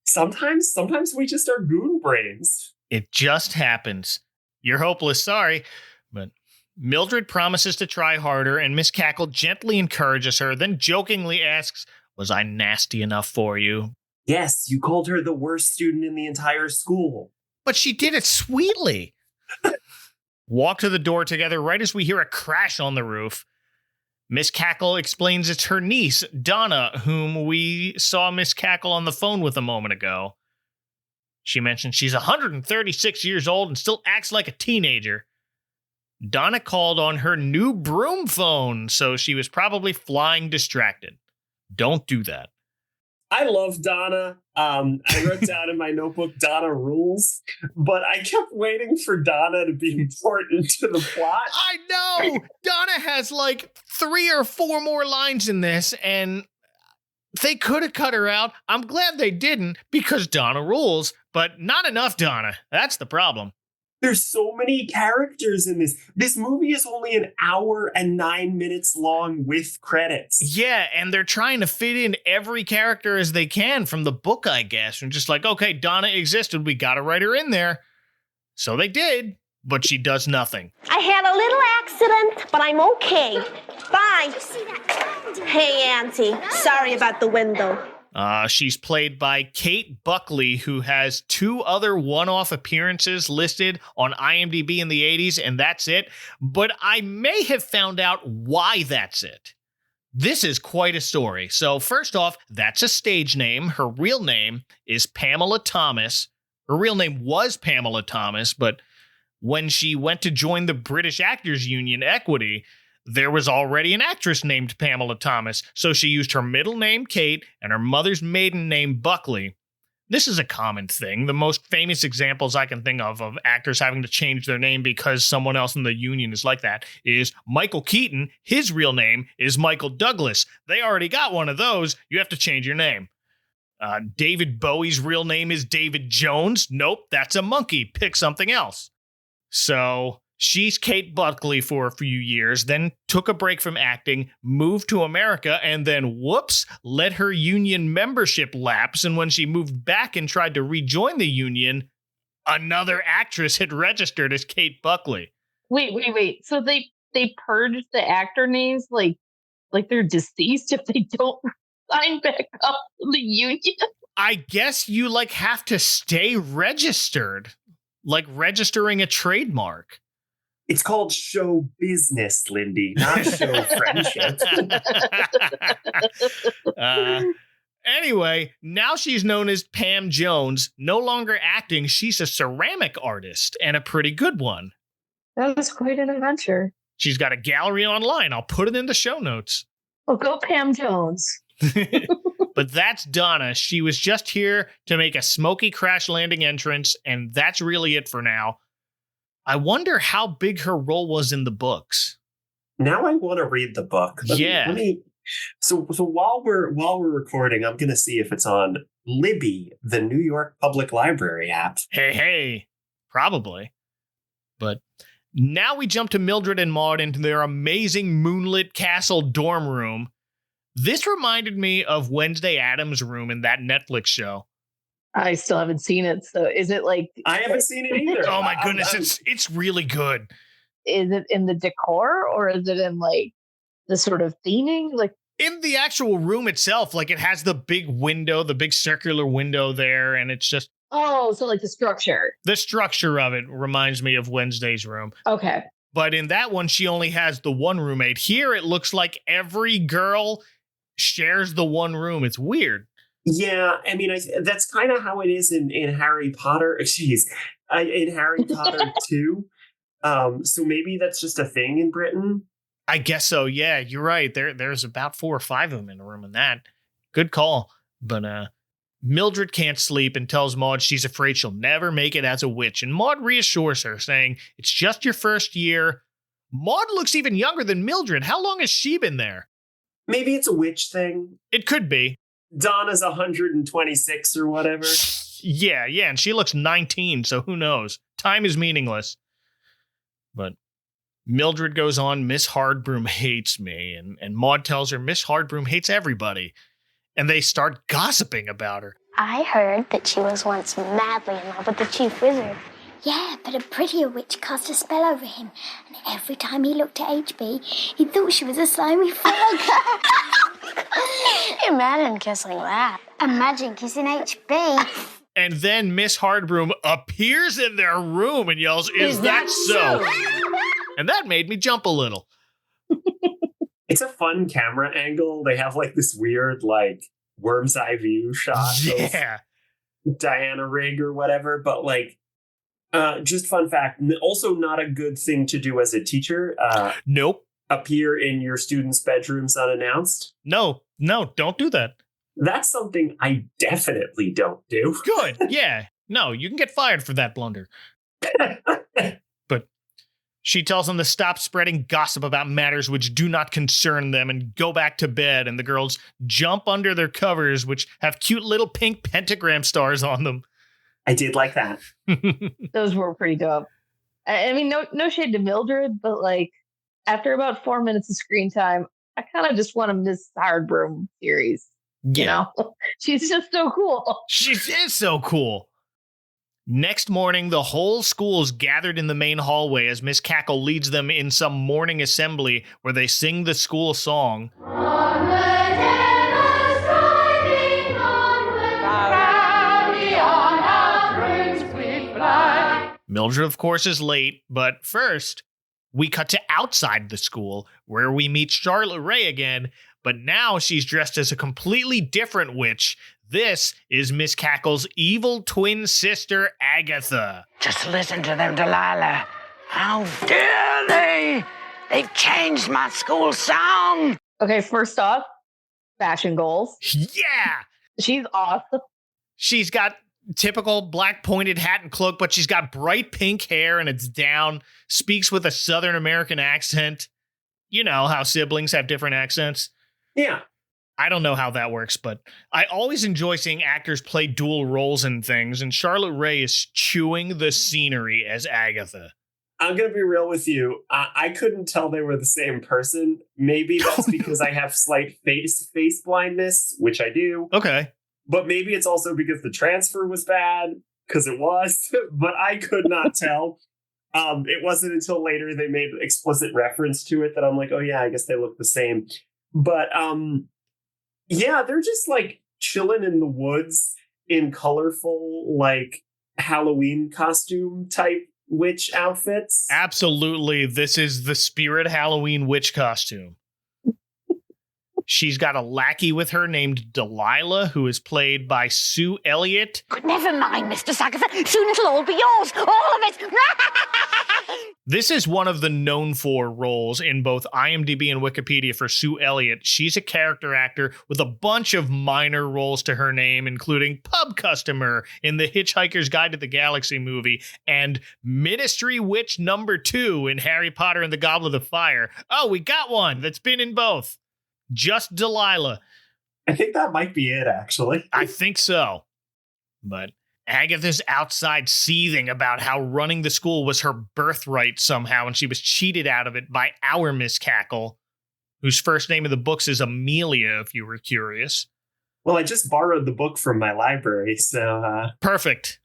Sometimes we just are goon brains. It just happens. You're hopeless, sorry. But Mildred promises to try harder, and Miss Cackle gently encourages her, then jokingly asks, was I nasty enough for you? Yes, you called her the worst student in the entire school. But she did it sweetly. Walk to the door together right as we hear a crash on the roof. Miss Cackle explains it's her niece, Donna, whom we saw Miss Cackle on the phone with a moment ago. She mentions she's 136 years old and still acts like a teenager. Donna called on her new Broom phone, so she was probably flying distracted. Don't do that. I love Donna. I wrote down in my notebook, Donna rules, but I kept waiting for Donna to be important to the plot. I know! Donna has like 3 or 4 more lines in this, and they could have cut her out. I'm glad they didn't, because Donna rules, but not enough Donna. That's the problem. There's so many characters in this. This movie is only an hour and 9 minutes long with credits. Yeah, and they're trying to fit in every character as they can from the book, I guess. And just like, okay, Donna existed. We got to write her in there. So they did, but she does nothing. I had a little accident, but I'm okay. Bye. Hey, Auntie. Sorry about the window. She's played by Kate Buckley, who has 2 other one-off appearances listed on IMDb in the 80s, and that's it. But I may have found out why that's it. This is quite a story. So first off, that's a stage name. Her real name is Pamela Thomas. Her real name was Pamela Thomas, but when she went to join the British Actors Union Equity, there was already an actress named Pamela Thomas, so she used her middle name, Kate, and her mother's maiden name, Buckley. This is a common thing. The most famous examples I can think of actors having to change their name because someone else in the union is like that is Michael Keaton. His real name is Michael Douglas. They already got one of those. You have to change your name. David Bowie's real name is David Jones. Nope, that's a monkey. Pick something else. So she's Kate Buckley for a few years, then took a break from acting, moved to America, and then, whoops, let her union membership lapse. And when she moved back and tried to rejoin the union, another actress had registered as Kate Buckley. Wait. So they purged the actor names like they're deceased if they don't sign back up to the union? I guess you have to stay registered, like registering a trademark. It's called show business, Lindy, not show friendship. Anyway, now she's known as Pam Jones. No longer acting, she's a ceramic artist, and a pretty good one. That was quite an adventure. She's got a gallery online. I'll put it in the show notes. Well, go Pam Jones. But that's Donna. She was just here to make a smoky crash landing entrance, and that's really it for now. I wonder how big her role was in the books. Now I want to read the book. Let me. So while we're recording, I'm going to see if it's on Libby, the New York Public Library app. Hey, probably. But now we jump to Mildred and Maude into their amazing moonlit castle dorm room. This reminded me of Wednesday Addams' room in that Netflix show. I still haven't seen it, so is it like... I haven't seen it either. Oh my goodness, it's really good. Is it in the decor, or is it in the sort of theming? In the actual room itself, it has the big window, the big circular window there, and it's just... Oh, so the structure. The structure of it reminds me of Wednesday's room. Okay. But in that one, she only has the one roommate. Here, it looks like every girl shares the one room. It's weird. Yeah, I mean, that's kind of how it is in Harry Potter. In Harry Potter 2. So maybe that's just a thing in Britain. I guess so. Yeah, you're right. There's about 4 or 5 of them in a room in that. Good call. But Mildred can't sleep and tells Maude she's afraid she'll never make it as a witch. And Maude reassures her, saying, it's just your first year. Maude looks even younger than Mildred. How long has she been there? Maybe it's a witch thing. It could be. Donna's 126 or whatever. Yeah, and she looks 19, so who knows? Time is meaningless. But Mildred goes on, Miss Hardbroom hates me, and Maude tells her Miss Hardbroom hates everybody. And they start gossiping about her. I heard that she was once madly in love with the chief wizard. Yeah, but a prettier witch cast a spell over him, and every time he looked at HB, he thought she was a slimy frog. Imagine kissing that. Imagine kissing HB. And then Miss Hardbroom appears in their room and yells, Is that so? And that made me jump a little. It's a fun camera angle. They have like this weird like worm's eye view shot Yeah. of Dianna Rigg or whatever. But like, just fun fact, also not a good thing to do as a teacher. Nope. Appear in your students' bedrooms unannounced. No, don't do that. That's something I definitely don't do. Good. Yeah. No, you can get fired for that blunder. But she tells them to stop spreading gossip about matters which do not concern them and go back to bed. And the girls jump under their covers, which have cute little pink pentagram stars on them. I did like that. Those were pretty dope. I mean, no shade to Mildred, but like after about 4 minutes of screen time, I kind of just want to miss Hard Broom series. You know, she's just so cool. She is so cool. Next morning, the whole school's gathered in the main hallway as Miss Cackle leads them in some morning assembly where they sing the school song. Mildred, of course, is late, but first, we cut to outside the school where we meet Charlotte Rae again, but now she's dressed as a completely different witch. This is Miss Cackle's evil twin sister, Agatha. Just listen to them, Delilah. How dare they? They've changed my school song. Okay, first off, fashion goals. Yeah! She's awesome. She's got typical black pointed hat and cloak, but she's got bright pink hair and it's down, speaks with a Southern American accent. You know how siblings have different accents. Yeah. I don't know how that works, but I always enjoy seeing actors play dual roles in things, and Charlotte Rae is chewing the scenery as Agatha. I'm going to be real with you. I couldn't tell they were the same person. Maybe that's because I have slight face blindness, which I do. Okay. But maybe it's also because the transfer was bad, because it was, but I could not tell. It wasn't until later they made explicit reference to it that I'm like, oh yeah, I guess they look the same. But yeah, they're just like chilling in the woods in colorful, like Halloween costume type witch outfits. Absolutely. This is the spirit Halloween witch costume. She's got a lackey with her named Delilah, who is played by Sue Elliott. Never mind, Mr. Agatha. Soon it'll all be yours. All of it. This is one of the known for roles in both IMDb and Wikipedia for Sue Elliott. She's a character actor with a bunch of minor roles to her name, including pub customer in the Hitchhiker's Guide to the Galaxy movie and Ministry Witch number 2 in Harry Potter and the Goblet of Fire. Oh, we got one that's been in both. Just Delilah. I think that might be it, actually. I think so. But Agatha's outside seething about how running the school was her birthright somehow, and she was cheated out of it by our Miss Cackle, whose first name in the books is Amelia, if you were curious. Well, I just borrowed the book from my library, so... Perfect.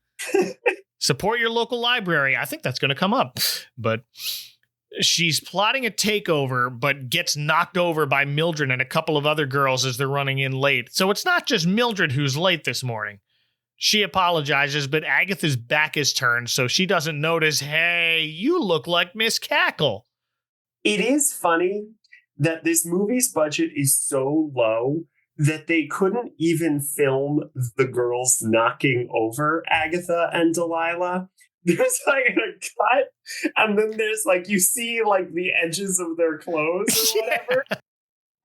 Support your local library. I think that's going to come up. But she's plotting a takeover, but gets knocked over by Mildred and a couple of other girls as they're running in late. So it's not just Mildred who's late this morning. She apologizes, but Agatha's back is turned, so she doesn't notice, hey, you look like Miss Cackle. It is funny that this movie's budget is so low that they couldn't even film the girls knocking over Agatha and Delilah. There's like a cut, and then there's like, you see like the edges of their clothes or whatever. Yeah.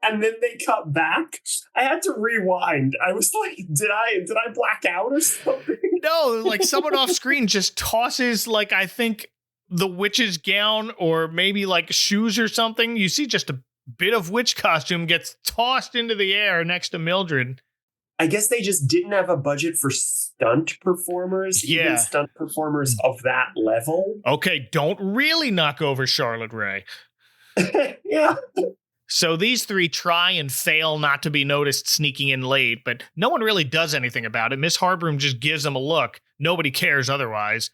And then they cut back. I had to rewind. I was like, did I black out or something? No, like someone off screen just tosses, like, I think the witch's gown or maybe like shoes or something. You see just a bit of witch costume gets tossed into the air next to Mildred. I guess they just didn't have a budget for stunt performers, even stunt performers of that level. Okay, don't really knock over Charlotte Rae. Yeah. So these three try and fail not to be noticed sneaking in late, but no one really does anything about it. Miss Harbroom just gives them a look. Nobody cares otherwise.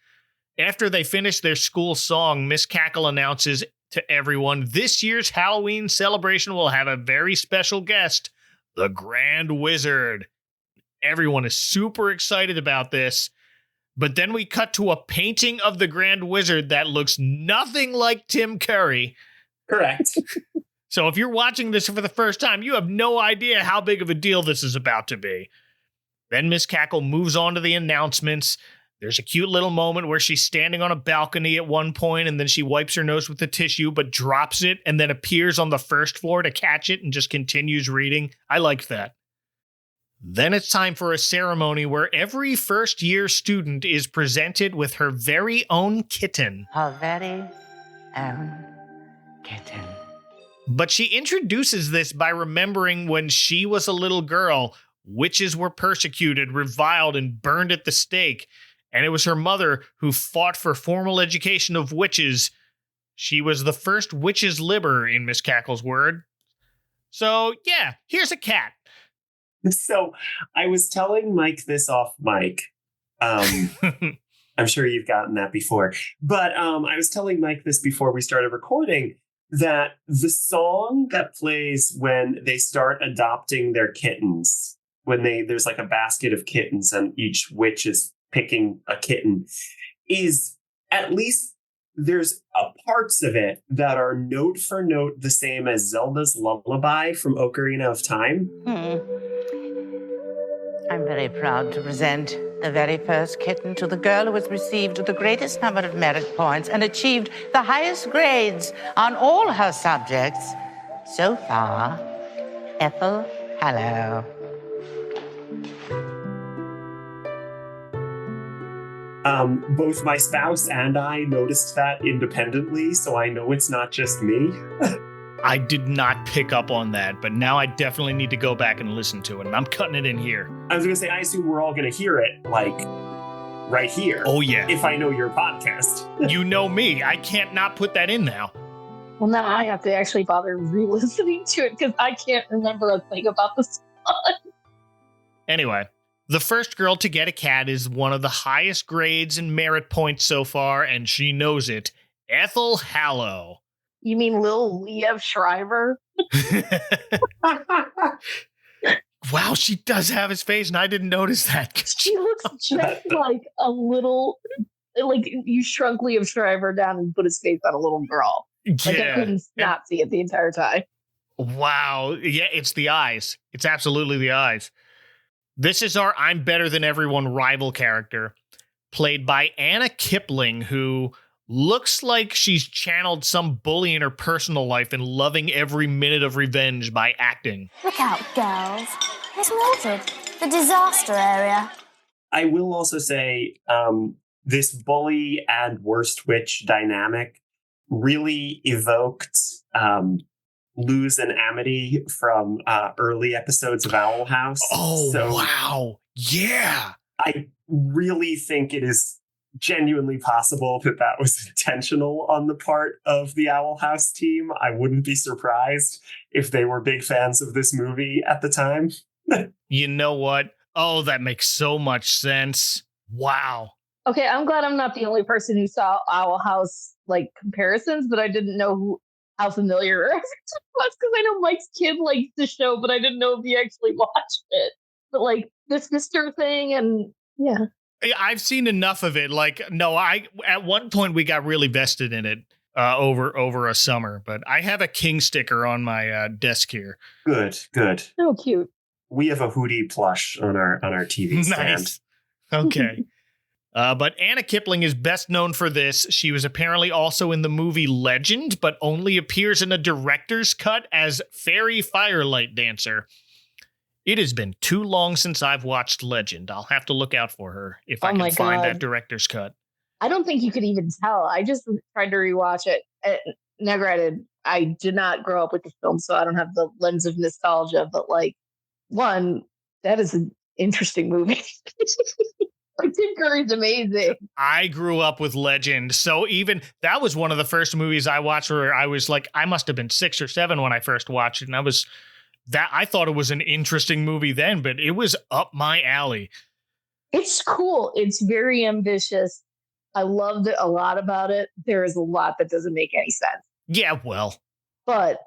After they finish their school song, Miss Cackle announces to everyone, this year's Halloween celebration will have a very special guest, the Grand Wizard. Everyone is super excited about this, but then we cut to a painting of the Grand Wizard that looks nothing like Tim Curry. Correct. So if you're watching this for the first time, you have no idea how big of a deal this is about to be. Then Miss Cackle moves on to the announcements. There's a cute little moment where she's standing on a balcony at one point, and then she wipes her nose with the tissue, but drops it, and then appears on the first floor to catch it and just continues reading. I liked that. Then it's time for a ceremony where every first-year student is presented with her very own kitten. Her very own kitten. But she introduces this by remembering when she was a little girl, witches were persecuted, reviled, and burned at the stake. And it was her mother who fought for formal education of witches. She was the first witch's liber, in Miss Cackle's word. So, yeah, here's a cat. So I was telling Mike this off mic. I'm sure you've gotten that before. But I was telling Mike this before we started recording, that the song that plays when they start adopting their kittens, when there's like a basket of kittens and each witch is picking a kitten, is at least there's parts of it that are note for note the same as Zelda's Lullaby from Ocarina of Time. I'm very proud to present the very first kitten to the girl who has received the greatest number of merit points and achieved the highest grades on all her subjects so far, Ethel Hallow. Both my spouse and I noticed that independently, so I know it's not just me. I did not pick up on that, but now I definitely need to go back and listen to it, and I'm cutting it in here. I was going to say, I assume we're all going to hear it, like, right here. Oh, yeah. If I know your podcast. You know me. I can't not put that in now. Well, now I have to actually bother re-listening to it because I can't remember a thing about the song. Anyway, the first girl to get a cat is one of the highest grades and merit points so far, and she knows it. Ethel Hallow. You mean Lil Liev Shriver? Wow, she does have his face, and I didn't notice that. She looks just like a little, like you shrunk Liev Shriver down and put his face on a little girl. Like I couldn't not see it the entire time. Wow. Yeah, it's the eyes. It's absolutely the eyes. This is our I'm Better Than Everyone rival character, played by Anna Kipling, who looks like she's channeled some bully in her personal life and loving every minute of revenge by acting. Look out, girls. It's Mildred, the disaster area. I will also say this bully and worst witch dynamic really evoked Luz and Amity from early episodes of Owl House. Oh, so wow. Yeah. I really think it is genuinely possible that was intentional on the part of the Owl House team. I wouldn't be surprised if they were big fans of this movie at the time. You know what? Oh, that makes so much sense. Wow. Okay, I'm glad I'm not the only person who saw Owl House like comparisons, but I didn't know how familiar it was because I know Mike's kid likes the show, but I didn't know if he actually watched it. But like the sister thing, and yeah. I've seen enough of it. Like, no, at one point we got really vested in it over a summer, but I have a King sticker on my desk here. Good. Oh, cute. We have a Hootie plush on our TV stand. Nice. Okay. But Anna Kipling is best known for this. She was apparently also in the movie Legend, but only appears in a director's cut as Fairy Firelight Dancer. It has been too long since I've watched Legend. I'll have to look out for her if I can find that director's cut. I don't think you could even tell. I just tried to rewatch it. Now, granted, I did not grow up with the film, so I don't have the lens of nostalgia. But like, one, that is an interesting movie. Like, Tim Curry's amazing. I grew up with Legend, so even that was one of the first movies I watched where I was like, I must have been 6 or 7 when I first watched it, and I thought it was an interesting movie then, but it was up my alley. It's cool. It's very ambitious. I loved it a lot about it. There is a lot that doesn't make any sense. Yeah, well. But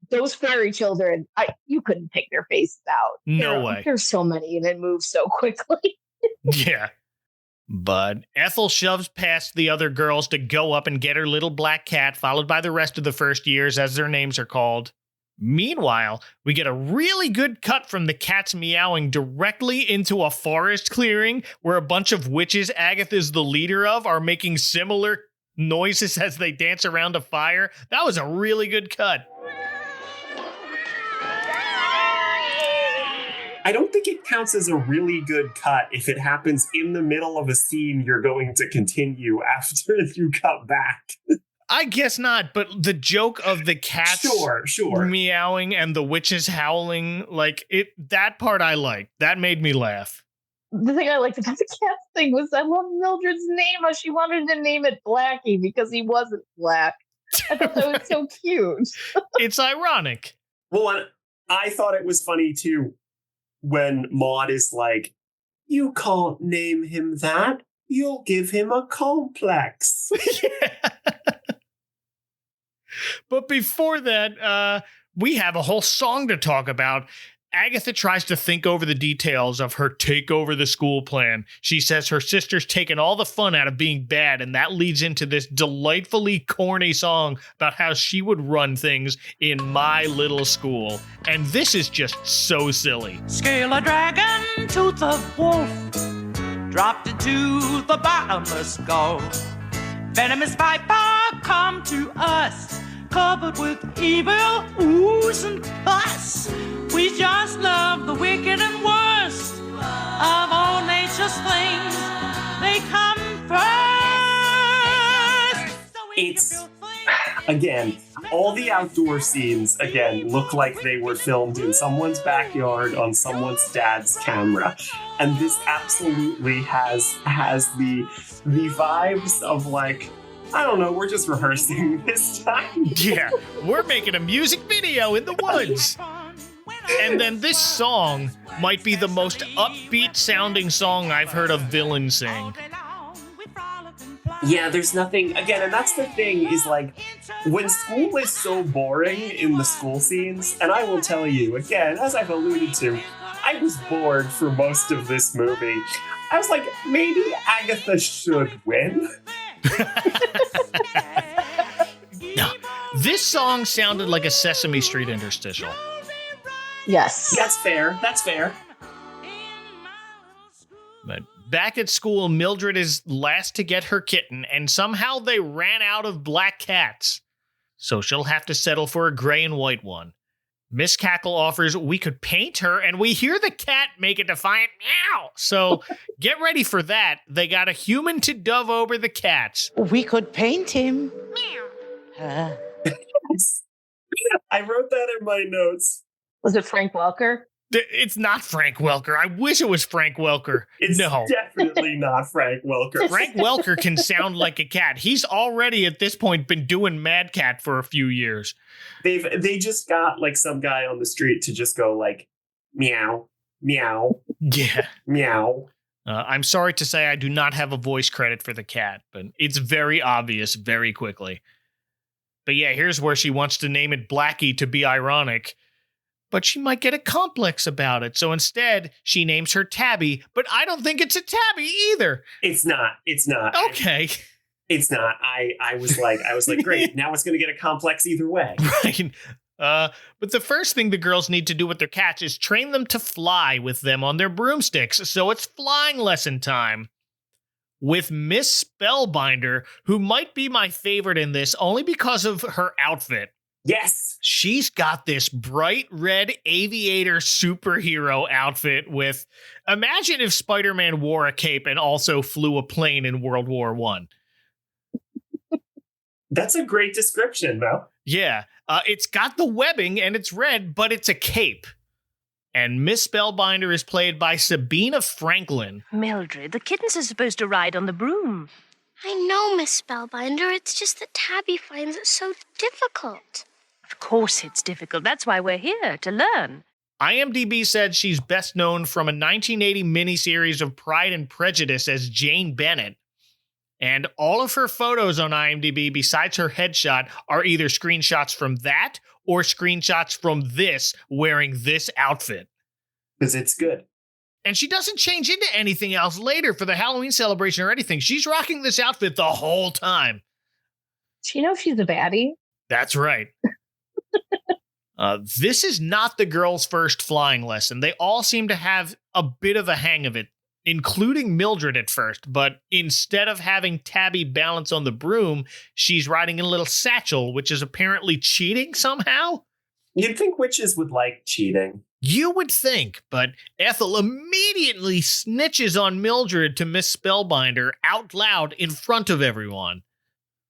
those fairy children, you couldn't pick their faces out. No way. There's so many and it moves so quickly. Yeah. But Ethel shoves past the other girls to go up and get her little black cat, followed by the rest of the first years as their names are called. Meanwhile, we get a really good cut from the cats meowing directly into a forest clearing where a bunch of witches Agatha's the leader of are making similar noises as they dance around a fire. That was a really good cut. I don't think it counts as a really good cut if it happens in the middle of a scene you're going to continue after you cut back. I guess not, but the joke of the cats sure. meowing and the witches howling, that part I liked. That made me laugh. The thing I liked about the cats thing was I love Mildred's name. She wanted to name it Blackie because he wasn't black. I thought that was so cute. It's ironic. Well, and I thought it was funny, too, when Maud is like, you can't name him that. You'll give him a complex. Yeah. But before that, we have a whole song to talk about. Agatha tries to think over the details of her take over the school plan. She says her sister's taken all the fun out of being bad, and that leads into this delightfully corny song about how she would run things in my little school. And this is just so silly. Scale a dragon, tooth of wolf, dropped into the bottomless gulf. Venomous viper, come to us, covered with evil ooze and pus. We just love the wicked and worst of all nature's things. They come first. It's, again, all the outdoor scenes, again, look like they were filmed in someone's backyard on someone's dad's camera. And this absolutely has the vibes of like, I don't know, we're just rehearsing this time. Yeah, we're making a music video in the woods. And then this song might be the most upbeat sounding song I've heard a villain sing. Yeah, there's nothing, again, and that's the thing is like, when school is so boring in the school scenes, and I will tell you, again, as I've alluded to, I was bored for most of this movie. I was like, maybe Agatha should win. No, this song sounded like a Sesame Street interstitial. Yes. That's fair. But back at school, Mildred is last to get her kitten, and somehow they ran out of black cats. So she'll have to settle for a gray and white one. Miss Cackle offers we could paint her, and we hear the cat make a defiant meow. So get ready for that. They got a human to dove over the cats. We could paint him. Meow. I wrote that in my notes. Was it Frank Welker? It's not Frank Welker. I wish it was Frank Welker. It's no. definitely not Frank Welker. Frank Welker can sound like a cat. He's already at this point been doing Mad Cat for a few years. They just got like some guy on the street to just go like meow, meow, Yeah. meow. I'm sorry to say I do not have a voice credit for the cat, but it's very obvious very quickly. But yeah, here's where she wants to name it Blackie to be ironic. But she might get a complex about it. So instead, she names her Tabby, but I don't think it's a Tabby either. It's not. Okay. It's not. I was like, great. Now it's going to get a complex either way. Right. But the first thing the girls need to do with their cats is train them to fly with them on their broomsticks. So it's flying lesson time. With Miss Spellbinder, who might be my favorite in this only because of her outfit. Yes. She's got this bright red aviator superhero outfit with, imagine if Spider-Man wore a cape and also flew a plane in World War I. That's a great description, Mel. Yeah, it's got the webbing and it's red, but it's a cape. And Miss Spellbinder is played by Sabina Franklin. Mildred, the kittens are supposed to ride on the broom. I know, Miss Spellbinder. It's just that Tabby finds it so difficult. Of course it's difficult. That's why we're here, to learn. IMDb said she's best known from a 1980 miniseries of Pride and Prejudice as Jane Bennett. And all of her photos on IMDb, besides her headshot, are either screenshots from that or screenshots from this wearing this outfit. Because it's good. And she doesn't change into anything else later for the Halloween celebration or anything. She's rocking this outfit the whole time. Do you know she's a baddie? That's right. This is not the girls' first flying lesson. They all seem to have a bit of a hang of it, including Mildred at first. But instead of having Tabby balance on the broom, she's riding in a little satchel, which is apparently cheating somehow. You'd think witches would like cheating. You would think, but Ethel immediately snitches on Mildred to Miss Spellbinder out loud in front of everyone.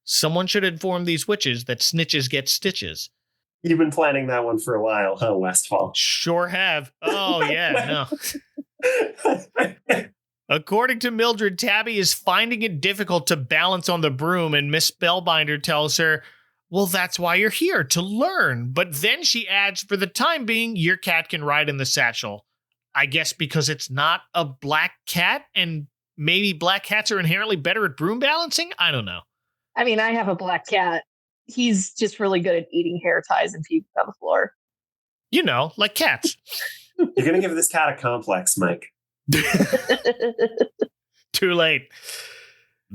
Someone should inform these witches that snitches get stitches. You've been planning that one for a while, huh, Westfall? Sure have. Oh, yeah, no. According to Mildred, Tabby is finding it difficult to balance on the broom, and Miss Spellbinder tells her, well, that's why you're here, to learn. But then she adds, for the time being, your cat can ride in the satchel. I guess because it's not a black cat, and maybe black cats are inherently better at broom balancing? I don't know. I mean, I have a black cat. He's just really good at eating hair ties and puking on the floor. You know, like cats. You're going to give this cat a complex, Mike. Too late.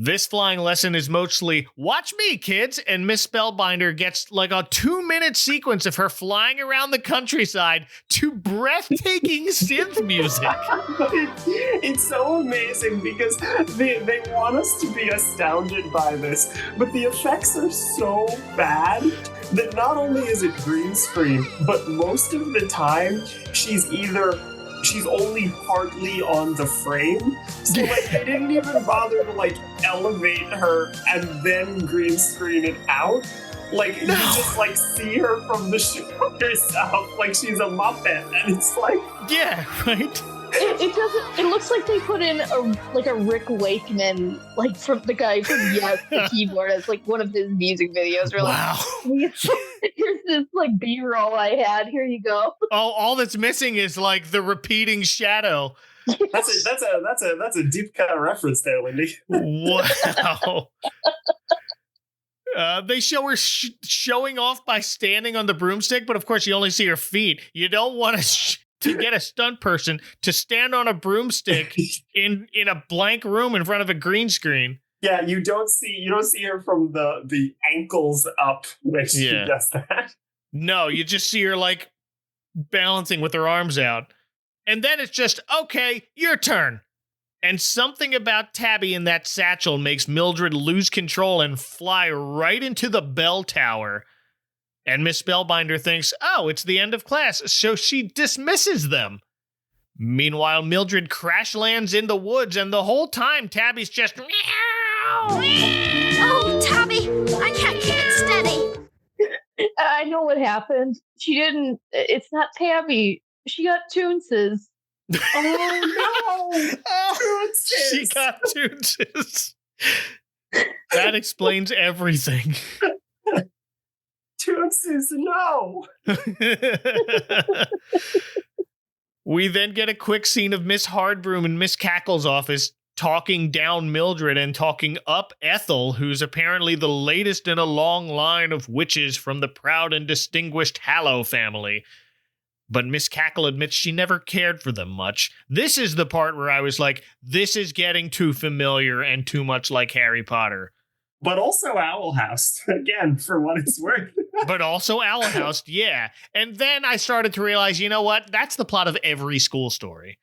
This flying lesson is mostly, watch me, kids, and Miss Spellbinder gets like a 2-minute sequence of her flying around the countryside to breathtaking synth music. It's so amazing because they want us to be astounded by this, but the effects are so bad that not only is it green screen, but most of the time she's only partly on the frame. So like they didn't even bother to like elevate her and then green screen it out. Like you just like see her from the shoulders up like she's a Muppet, and it's like, yeah, right. It doesn't. It looks like they put in a Rick Wakeman, like from the guy from Yes, the keyboard, as like one of his music videos. We're wow. Like, here's this like B-roll I had. Here you go. Oh, all that's missing is like the repeating shadow. That's a deep cut reference there, Lindy. Wow. They show her showing off by standing on the broomstick, but of course you only see her feet. You don't want to get a stunt person to stand on a broomstick in a blank room in front of a green screen. Yeah, you don't see her from the ankles up when she does that. No, you just see her like balancing with her arms out. And then it's just, okay, your turn. And something about Tabby in that satchel makes Mildred lose control and fly right into the bell tower. And Miss Spellbinder thinks, oh, it's the end of class, so she dismisses them. Meanwhile, Mildred crash lands in the woods, and the whole time Tabby's just, meow. Oh, Tabby, I can't keep it steady. I know what happened. She didn't. It's not Tabby. She got Toonses. Oh no! Toonses. She got Toonses. That explains everything. Toonses, no! We then get a quick scene of Miss Hardbroom in Miss Cackle's office talking down Mildred and talking up Ethel, who's apparently the latest in a long line of witches from the proud and distinguished Hallow family. But Miss Cackle admits she never cared for them much. This is the part where I was like, this is getting too familiar and too much like Harry Potter. But also Owl House, again, for what it's worth. But also Owl House, yeah. And then I started to realize, you know what? That's the plot of every school story.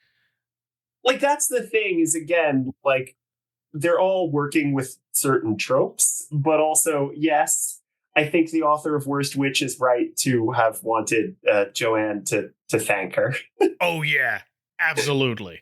Like, that's the thing is, again, like, they're all working with certain tropes, but also, yes, I think the author of Worst Witch is right to have wanted Joanne to thank her. Oh, yeah, absolutely.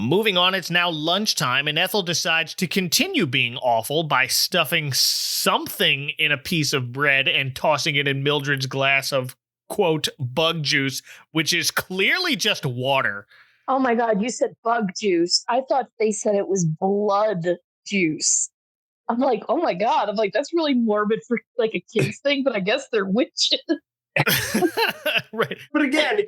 Moving on, it's now lunchtime, and Ethel decides to continue being awful by stuffing something in a piece of bread and tossing it in Mildred's glass of, quote, bug juice, which is clearly just water. Oh my God, you said bug juice. I thought they said it was blood juice. I'm like, oh my God. I'm like, that's really morbid for like a kid's thing, but I guess they're witches. Right. But again,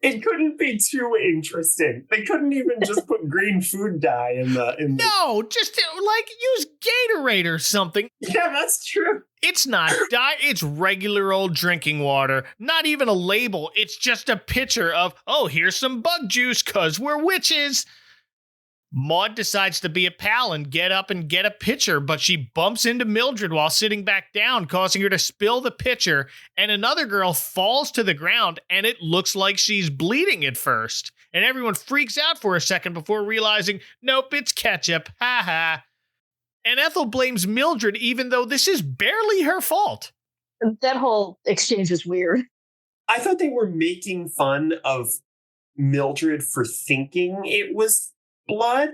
it couldn't be too interesting. They couldn't even just put green food dye in the... No, just like use Gatorade or something. Yeah, that's true. It's not dye. It's regular old drinking water. Not even a label. It's just a picture of, oh, here's some bug juice because we're witches. Maud decides to be a pal and get up and get a pitcher, but she bumps into Mildred while sitting back down, causing her to spill the pitcher, and another girl falls to the ground, and it looks like she's bleeding at first. And everyone freaks out for a second before realizing, nope, it's ketchup, ha. And Ethel blames Mildred even though this is barely her fault. That whole exchange is weird. I thought they were making fun of Mildred for thinking it was blood,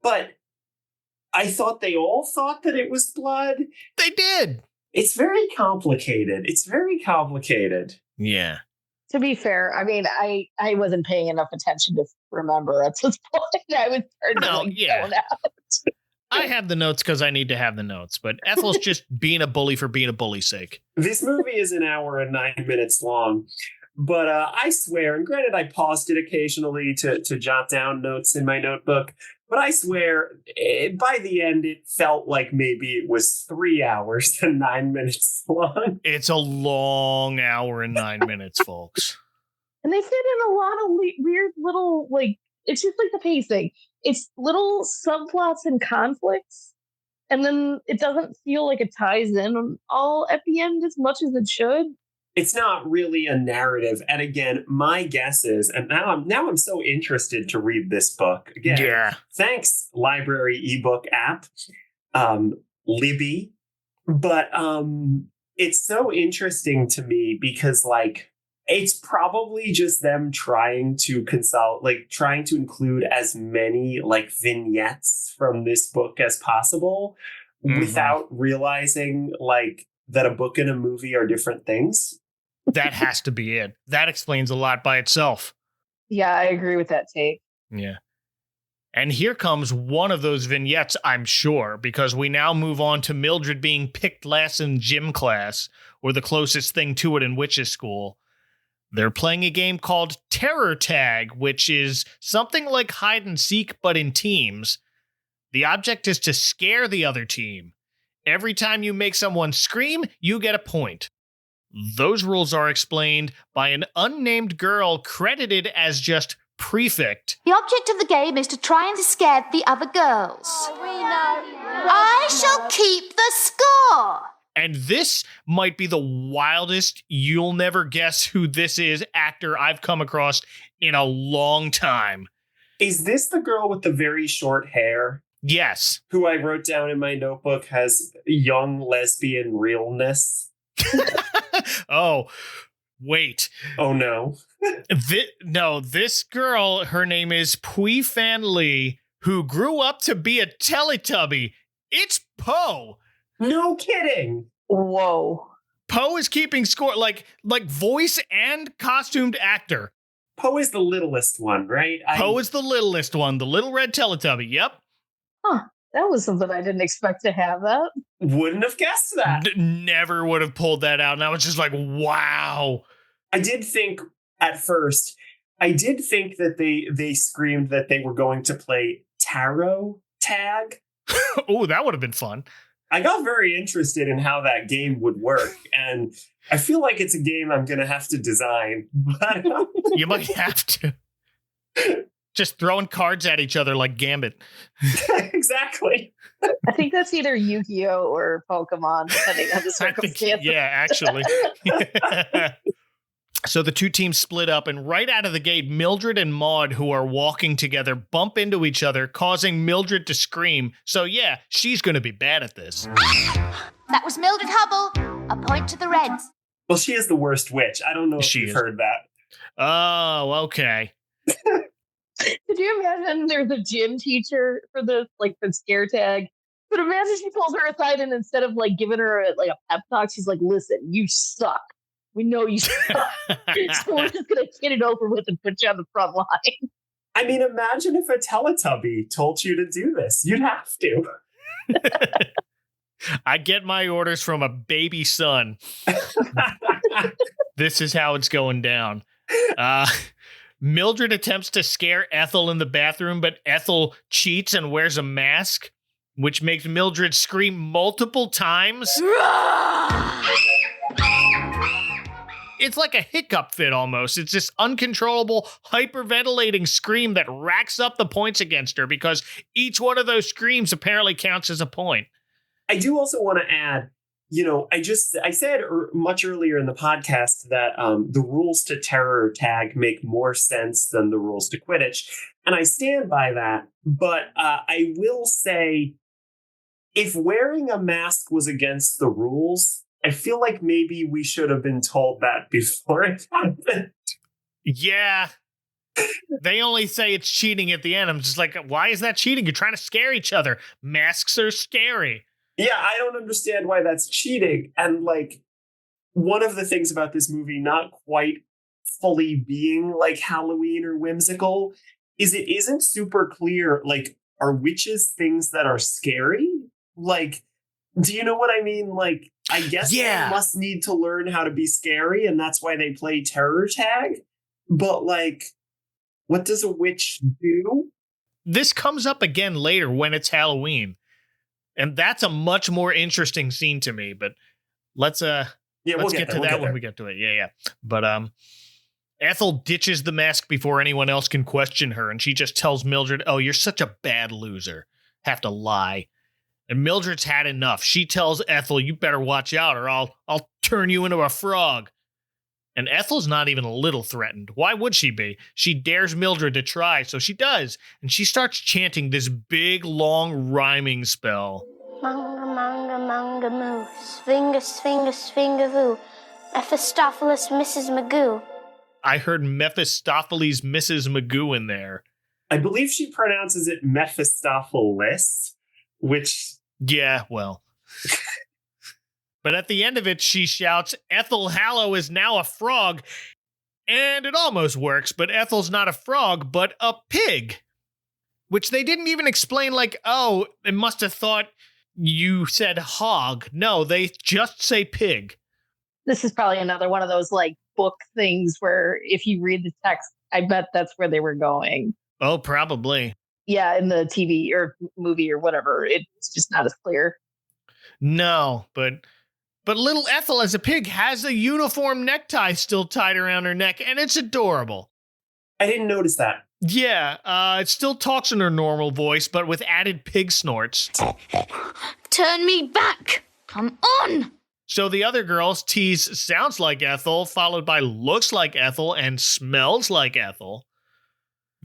but I thought they all thought that it was blood. They did. It's very complicated. Yeah. To be fair, I mean, I wasn't paying enough attention to remember at this point. I was starting to zone out. I have the notes because I need to have the notes, but Ethel's just being a bully for being a bully's sake. This movie is an hour and 9 minutes long, but I swear, and granted I paused it occasionally to jot down notes in my notebook, but I swear by the end it felt like maybe it was 3 hours and 9 minutes long. It's a long hour and 9 minutes, folks. And they fit in a lot of weird little, like, it's just like the pacing. It's little subplots and conflicts, and then it doesn't feel like it ties in all at the end as much as it should. It's not really a narrative. And again, my guess is, and now I'm so interested to read this book. Again, yeah. Thanks, library ebook app, Libby. But it's so interesting to me because, like, it's probably just them trying to trying to include as many like vignettes from this book as possible without realizing like that a book and a movie are different things. That has to be it. That explains a lot by itself. Yeah, I agree with that take. Yeah. And here comes one of those vignettes, I'm sure, because we now move on to Mildred being picked last in gym class, or the closest thing to it in witches' school. They're playing a game called Terror Tag, which is something like hide and seek, but in teams. The object is to scare the other team. Every time you make someone scream, you get a point. Those rules are explained by an unnamed girl credited as just Prefect. The object of the game is to try and scare the other girls. I shall keep the score. And this might be the wildest you'll never guess who this is actor I've come across in a long time. Is this the girl with the very short hair? Yes. Who I wrote down in my notebook has young lesbian realness? Oh, wait. Oh, no. This girl, her name is Pui Fan Lee, who grew up to be a Teletubby. It's Poe. No kidding. Whoa. Poe is keeping score, like voice and costumed actor. Poe is the littlest one, right? Poe is the littlest one, the little red Teletubby, yep. Huh. That was something I didn't expect to have that. Wouldn't have guessed that. Never would have pulled that out. And I was just like, wow. I did think at first, that they screamed that they were going to play tarot tag. Oh, that would have been fun. I got very interested in how that game would work, and I feel like it's a game I'm going to have to design. But you might have to. Just throwing cards at each other like Gambit. Exactly. I think that's either Yu-Gi-Oh! Or Pokemon, depending on the circumstances. Yeah, actually. So the two teams split up, and right out of the gate, Mildred and Maud, who are walking together, bump into each other, causing Mildred to scream. So yeah, she's going to be bad at this. That was Mildred Hubble. A point to the Reds. Well, she is the worst witch. I don't know if you've heard that. Oh, okay. Could you imagine there's a gym teacher for this, like the scare tag? But imagine she pulls her aside and instead of like giving her a pep talk, she's like, listen, you suck. We know you suck. So we're just going to get it over with and put you on the front line. I mean, imagine if a Teletubby told you to do this. You'd have to. I get my orders from a baby son. This is how it's going down. Mildred attempts to scare Ethel in the bathroom, but Ethel cheats and wears a mask, which makes Mildred scream multiple times. it's like a hiccup fit almost. It's this uncontrollable, hyperventilating scream that racks up the points against her because each one of those screams apparently counts as a point. I do also want to add, I said much earlier in the podcast that the rules to terror tag make more sense than the rules to Quidditch. And I stand by that. But I will say, if wearing a mask was against the rules, I feel like maybe we should have been told that before it happened. Yeah. They only say it's cheating at the end. I'm just like, why is that cheating? You're trying to scare each other. Masks are scary. Yeah, I don't understand why that's cheating. And like, one of the things about this movie not quite fully being like Halloween or whimsical is it isn't super clear, like, are witches things that are scary? Like, do you know what I mean? Like, I guess they must need to learn how to be scary, and that's why they play terror tag. But like, what does a witch do? This comes up again later when it's Halloween. And that's a much more interesting scene to me, but let's get to that when we get to it. Yeah. But Ethel ditches the mask before anyone else can question her, and she just tells Mildred, "Oh, you're such a bad loser. Have to lie." And Mildred's had enough. She tells Ethel, "You better watch out or I'll turn you into a frog." And Ethel's not even a little threatened. Why would she be? She dares Mildred to try, so she does. And she starts chanting this big, long rhyming spell. Manga, manga, manga, moo. Svinga, svinga, svinga, voo. Mephistopheles, Mrs. Magoo. I heard Mephistopheles, Mrs. Magoo in there. I believe she pronounces it Mephistopheles, which... Yeah, well... But at the end of it, she shouts, "Ethel Hallow is now a frog." And it almost works, but Ethel's not a frog, but a pig. Which they didn't even explain like, oh, it must have thought you said hog. No, they just say pig. This is probably another one of those like book things where if you read the text, I bet that's where they were going. Oh, probably. Yeah, in the TV or movie or whatever, it's just not as clear. No, but little Ethel as a pig has a uniform necktie still tied around her neck, and it's adorable. I didn't notice that. Yeah, it still talks in her normal voice, but with added pig snorts. Turn me back! Come on! So the other girls tease sounds like Ethel, followed by looks like Ethel and smells like Ethel.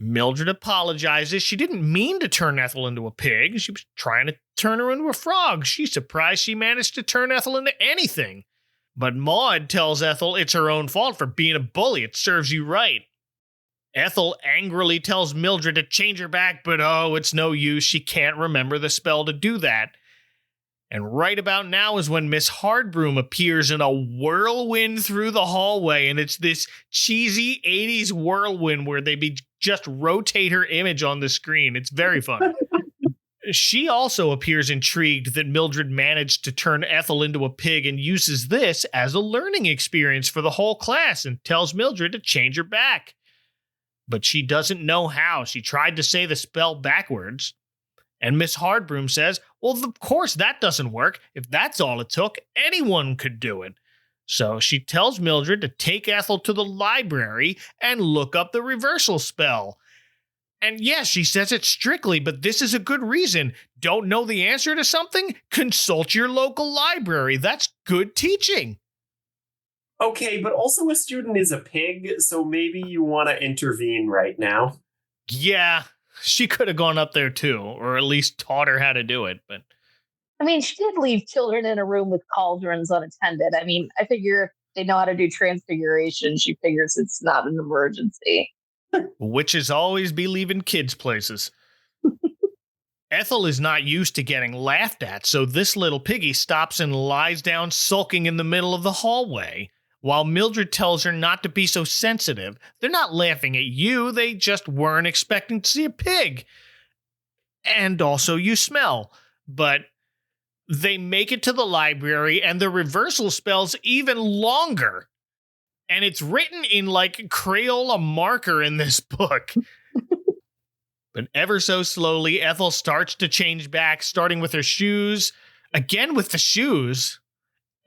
Mildred apologizes. She didn't mean to turn Ethel into a pig. She was trying to turn her into a frog. She's surprised she managed to turn Ethel into anything. But Maud tells Ethel it's her own fault for being a bully. It serves you right. Ethel angrily tells Mildred to change her back, but oh, it's no use. She can't remember the spell to do that. And right about now is when Miss Hardbroom appears in a whirlwind through the hallway, and it's this cheesy 80s whirlwind where they just rotate her image on the screen. It's very fun. She also appears intrigued that Mildred managed to turn Ethel into a pig and uses this as a learning experience for the whole class and tells Mildred to change her back. But she doesn't know how. She tried to say the spell backwards. And Miss Hardbroom says, well, of course that doesn't work. If that's all it took, anyone could do it. So she tells Mildred to take Ethel to the library and look up the reversal spell. And yes, she says it strictly, but this is a good reason. Don't know the answer to something? Consult your local library. That's good teaching. Okay, but also a student is a pig, so maybe you want to intervene right now. Yeah. She could have gone up there too, or at least taught her how to do it. But I mean, she did leave children in a room with cauldrons unattended. I mean, I figure if they know how to do transfiguration, she figures it's not an emergency. Witches always be leaving kids places. Ethel is not used to getting laughed at, so this little piggy stops and lies down sulking in the middle of the hallway. While Mildred tells her not to be so sensitive. They're not laughing at you, they just weren't expecting to see a pig. And also you smell. But they make it to the library and the reversal spell's even longer. And it's written in like Crayola marker in this book. But ever so slowly, Ethel starts to change back, starting with her shoes. Again with the shoes.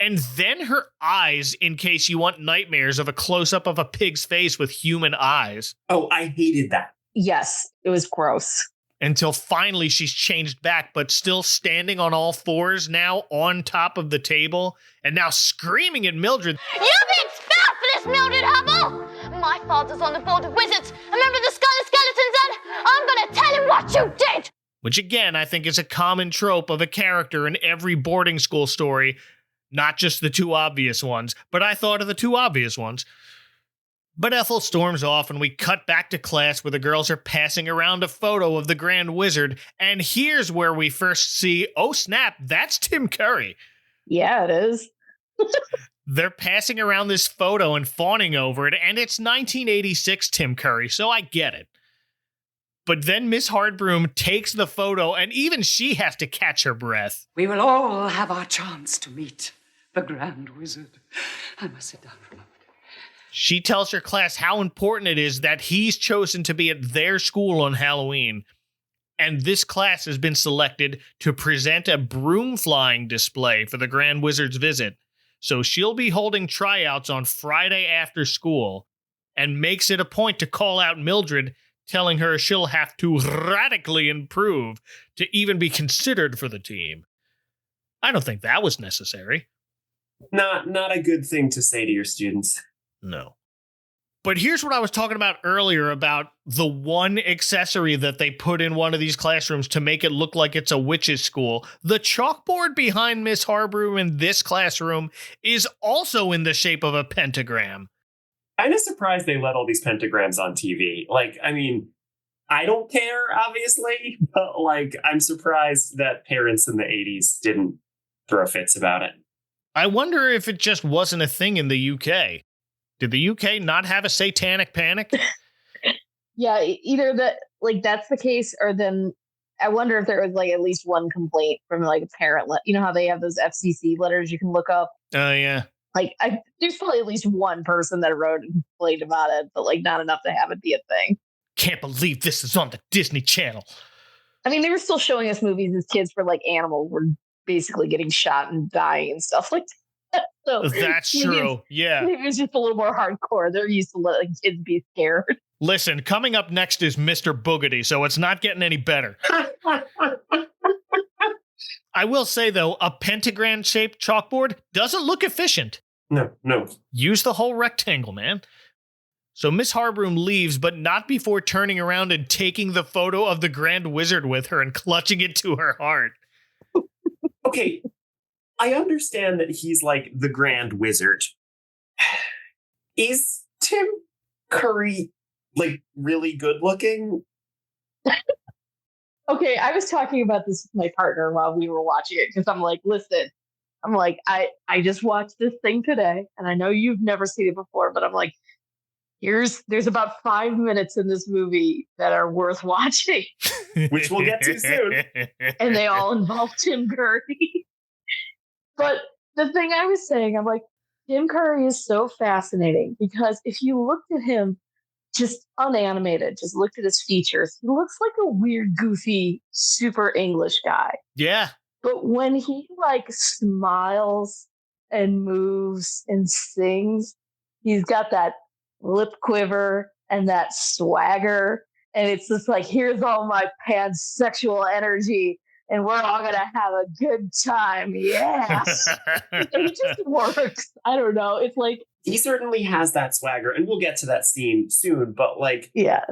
And then her eyes, in case you want nightmares of a close-up of a pig's face with human eyes. Oh, I hated that. Yes, it was gross. Until finally she's changed back, but still standing on all fours now on top of the table, and now screaming at Mildred. You've been expelled for this, Mildred Hubble! My father's on the board of wizards. Remember the skull and skeleton said? I'm gonna tell him what you did! Which again, I think is a common trope of a character in every boarding school story. Not just the two obvious ones, but I thought of the two obvious ones. But Ethel storms off and we cut back to class where the girls are passing around a photo of the Grand Wizard. And here's where we first see, oh snap, that's Tim Curry. Yeah, it is. They're passing around this photo and fawning over it, and it's 1986 Tim Curry, so I get it. But then Miss Hardbroom takes the photo, and even she has to catch her breath. We will all have our chance to meet the Grand Wizard. I must sit down for a moment. She tells her class how important it is that he's chosen to be at their school on Halloween. And this class has been selected to present a broom flying display for the Grand Wizard's visit. So she'll be holding tryouts on Friday after school and makes it a point to call out Mildred, telling her she'll have to radically improve to even be considered for the team. I don't think that was necessary. Not a good thing to say to your students. No. But here's what I was talking about earlier about the one accessory that they put in one of these classrooms to make it look like it's a witch's school. The chalkboard behind Miss Harbroom in this classroom is also in the shape of a pentagram. Kind of surprised they let all these pentagrams on TV. Like, I mean, I don't care, obviously, but like, I'm surprised that parents in the 80s didn't throw fits about it. I wonder if it just wasn't a thing in the UK. Did the UK not have a satanic panic? Yeah, either that, like, that's the case, or then I wonder if there was like at least one complaint from like a parent. You know how they have those FCC letters you can look up? Oh, yeah. Like, there's probably at least one person that wrote and complained about it, but like not enough to have it be a thing. Can't believe this is on the Disney Channel. I mean, they were still showing us movies as kids where like animals were basically getting shot and dying and stuff like that. So that's true. Yeah. It was just a little more hardcore. They're used to letting kids be scared. Listen, coming up next is Mr. Boogedy, so it's not getting any better. I will say, though, a pentagram-shaped chalkboard doesn't look efficient. No. Use the whole rectangle, man. So Miss Harbroom leaves, but not before turning around and taking the photo of the Grand Wizard with her and clutching it to her heart. Okay, I understand that he's like the Grand Wizard. Is Tim Curry like really good looking? Okay, I was talking about this with my partner while we were watching it because I'm like, listen, I'm like, I just watched this thing today, and I know you've never seen it before, but I'm like, there's about 5 minutes in this movie that are worth watching, which we'll get to soon, and they all involve Tim Curry. But the thing I was saying, I'm like, Tim Curry is so fascinating because if you looked at him just unanimated, just looked at his features, he looks like a weird, goofy, super English guy. Yeah. But when he like smiles and moves and sings, he's got that lip quiver and that swagger. And it's just like, here's all my pansexual energy. And we're all going to have a good time. Yeah. It just works. I don't know. It's like. He certainly has that swagger. And we'll get to that scene soon. But like. Yeah.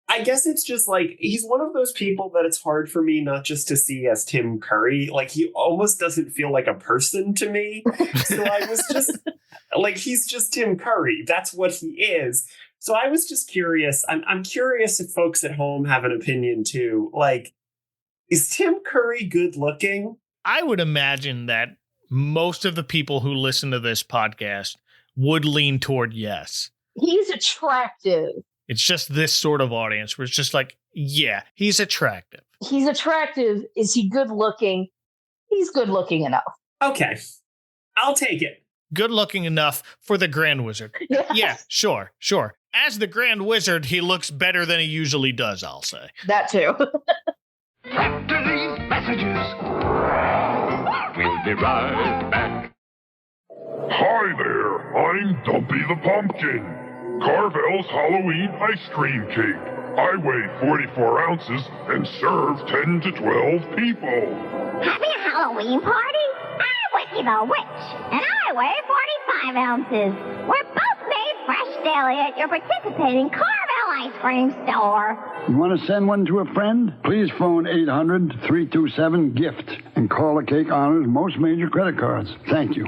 I guess it's just like, he's one of those people that it's hard for me not just to see as Tim Curry. Like, he almost doesn't feel like a person to me. So I was just like, he's just Tim Curry. That's what he is. So I was just curious. I'm curious if folks at home have an opinion too. Like, is Tim Curry good looking? I would imagine that most of the people who listen to this podcast would lean toward yes. He's attractive. It's just this sort of audience where it's just like, yeah, he's attractive. He's attractive. Is he good looking? He's good looking enough. Okay. I'll take it. Good looking enough for the Grand Wizard. Yes. Yeah, sure. As the Grand Wizard, he looks better than he usually does, I'll say. That too. After these messages, we'll be right back. Hi there, I'm Dumpy the Pumpkin. Carvel's Halloween ice cream cake. I weigh 44 ounces and serve 10 to 12 people. Having a Halloween party? I'm Wiki the Witch, and I weigh 45 ounces. We're both made fresh daily at your participating Carvel ice cream store. You want to send one to a friend? Please phone 800-327-GIFT and Call a Cake honors most major credit cards. Thank you.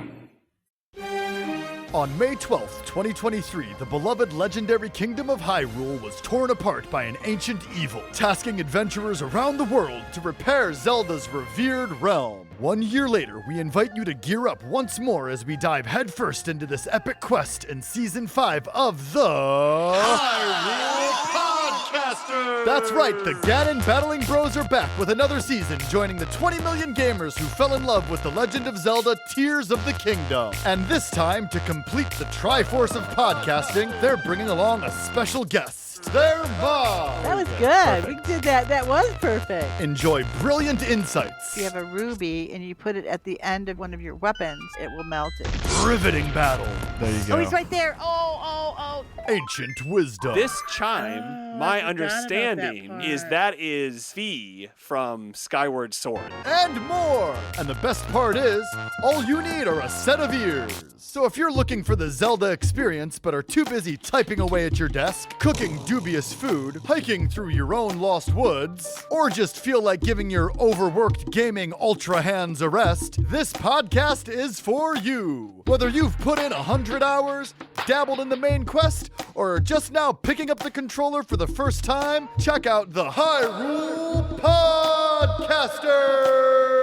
On May 12th, 2023, the beloved legendary kingdom of Hyrule was torn apart by an ancient evil, tasking adventurers around the world to repair Zelda's revered realm. 1 year later, we invite you to gear up once more as we dive headfirst into this epic quest in Season 5 of the Hyrule Podcasters! That's right, the Ganon Battling Bros are back with another season, joining the 20 million gamers who fell in love with The Legend of Zelda Tears of the Kingdom. And this time, to complete the Triforce of podcasting, they're bringing along a special guest. Their mom! That was good. We did that. That was perfect. Enjoy brilliant insights. If you have a ruby and you put it at the end of one of your weapons, it will melt it. Riveting battle. There you go. Oh, he's right there. Oh. Ancient wisdom. This chime, my understanding is that is Fee from Skyward Sword. And more! And the best part is, all you need are a set of ears. So if you're looking for the Zelda experience but are too busy typing away at your desk, cooking dubious food, hiking through your own lost woods, or just feel like giving your overworked gaming ultra hands a rest, this podcast is for you. Whether you've put in 100 hours, dabbled in the main quest, or are just now picking up the controller for the first time, check out the Hyrule Podcaster!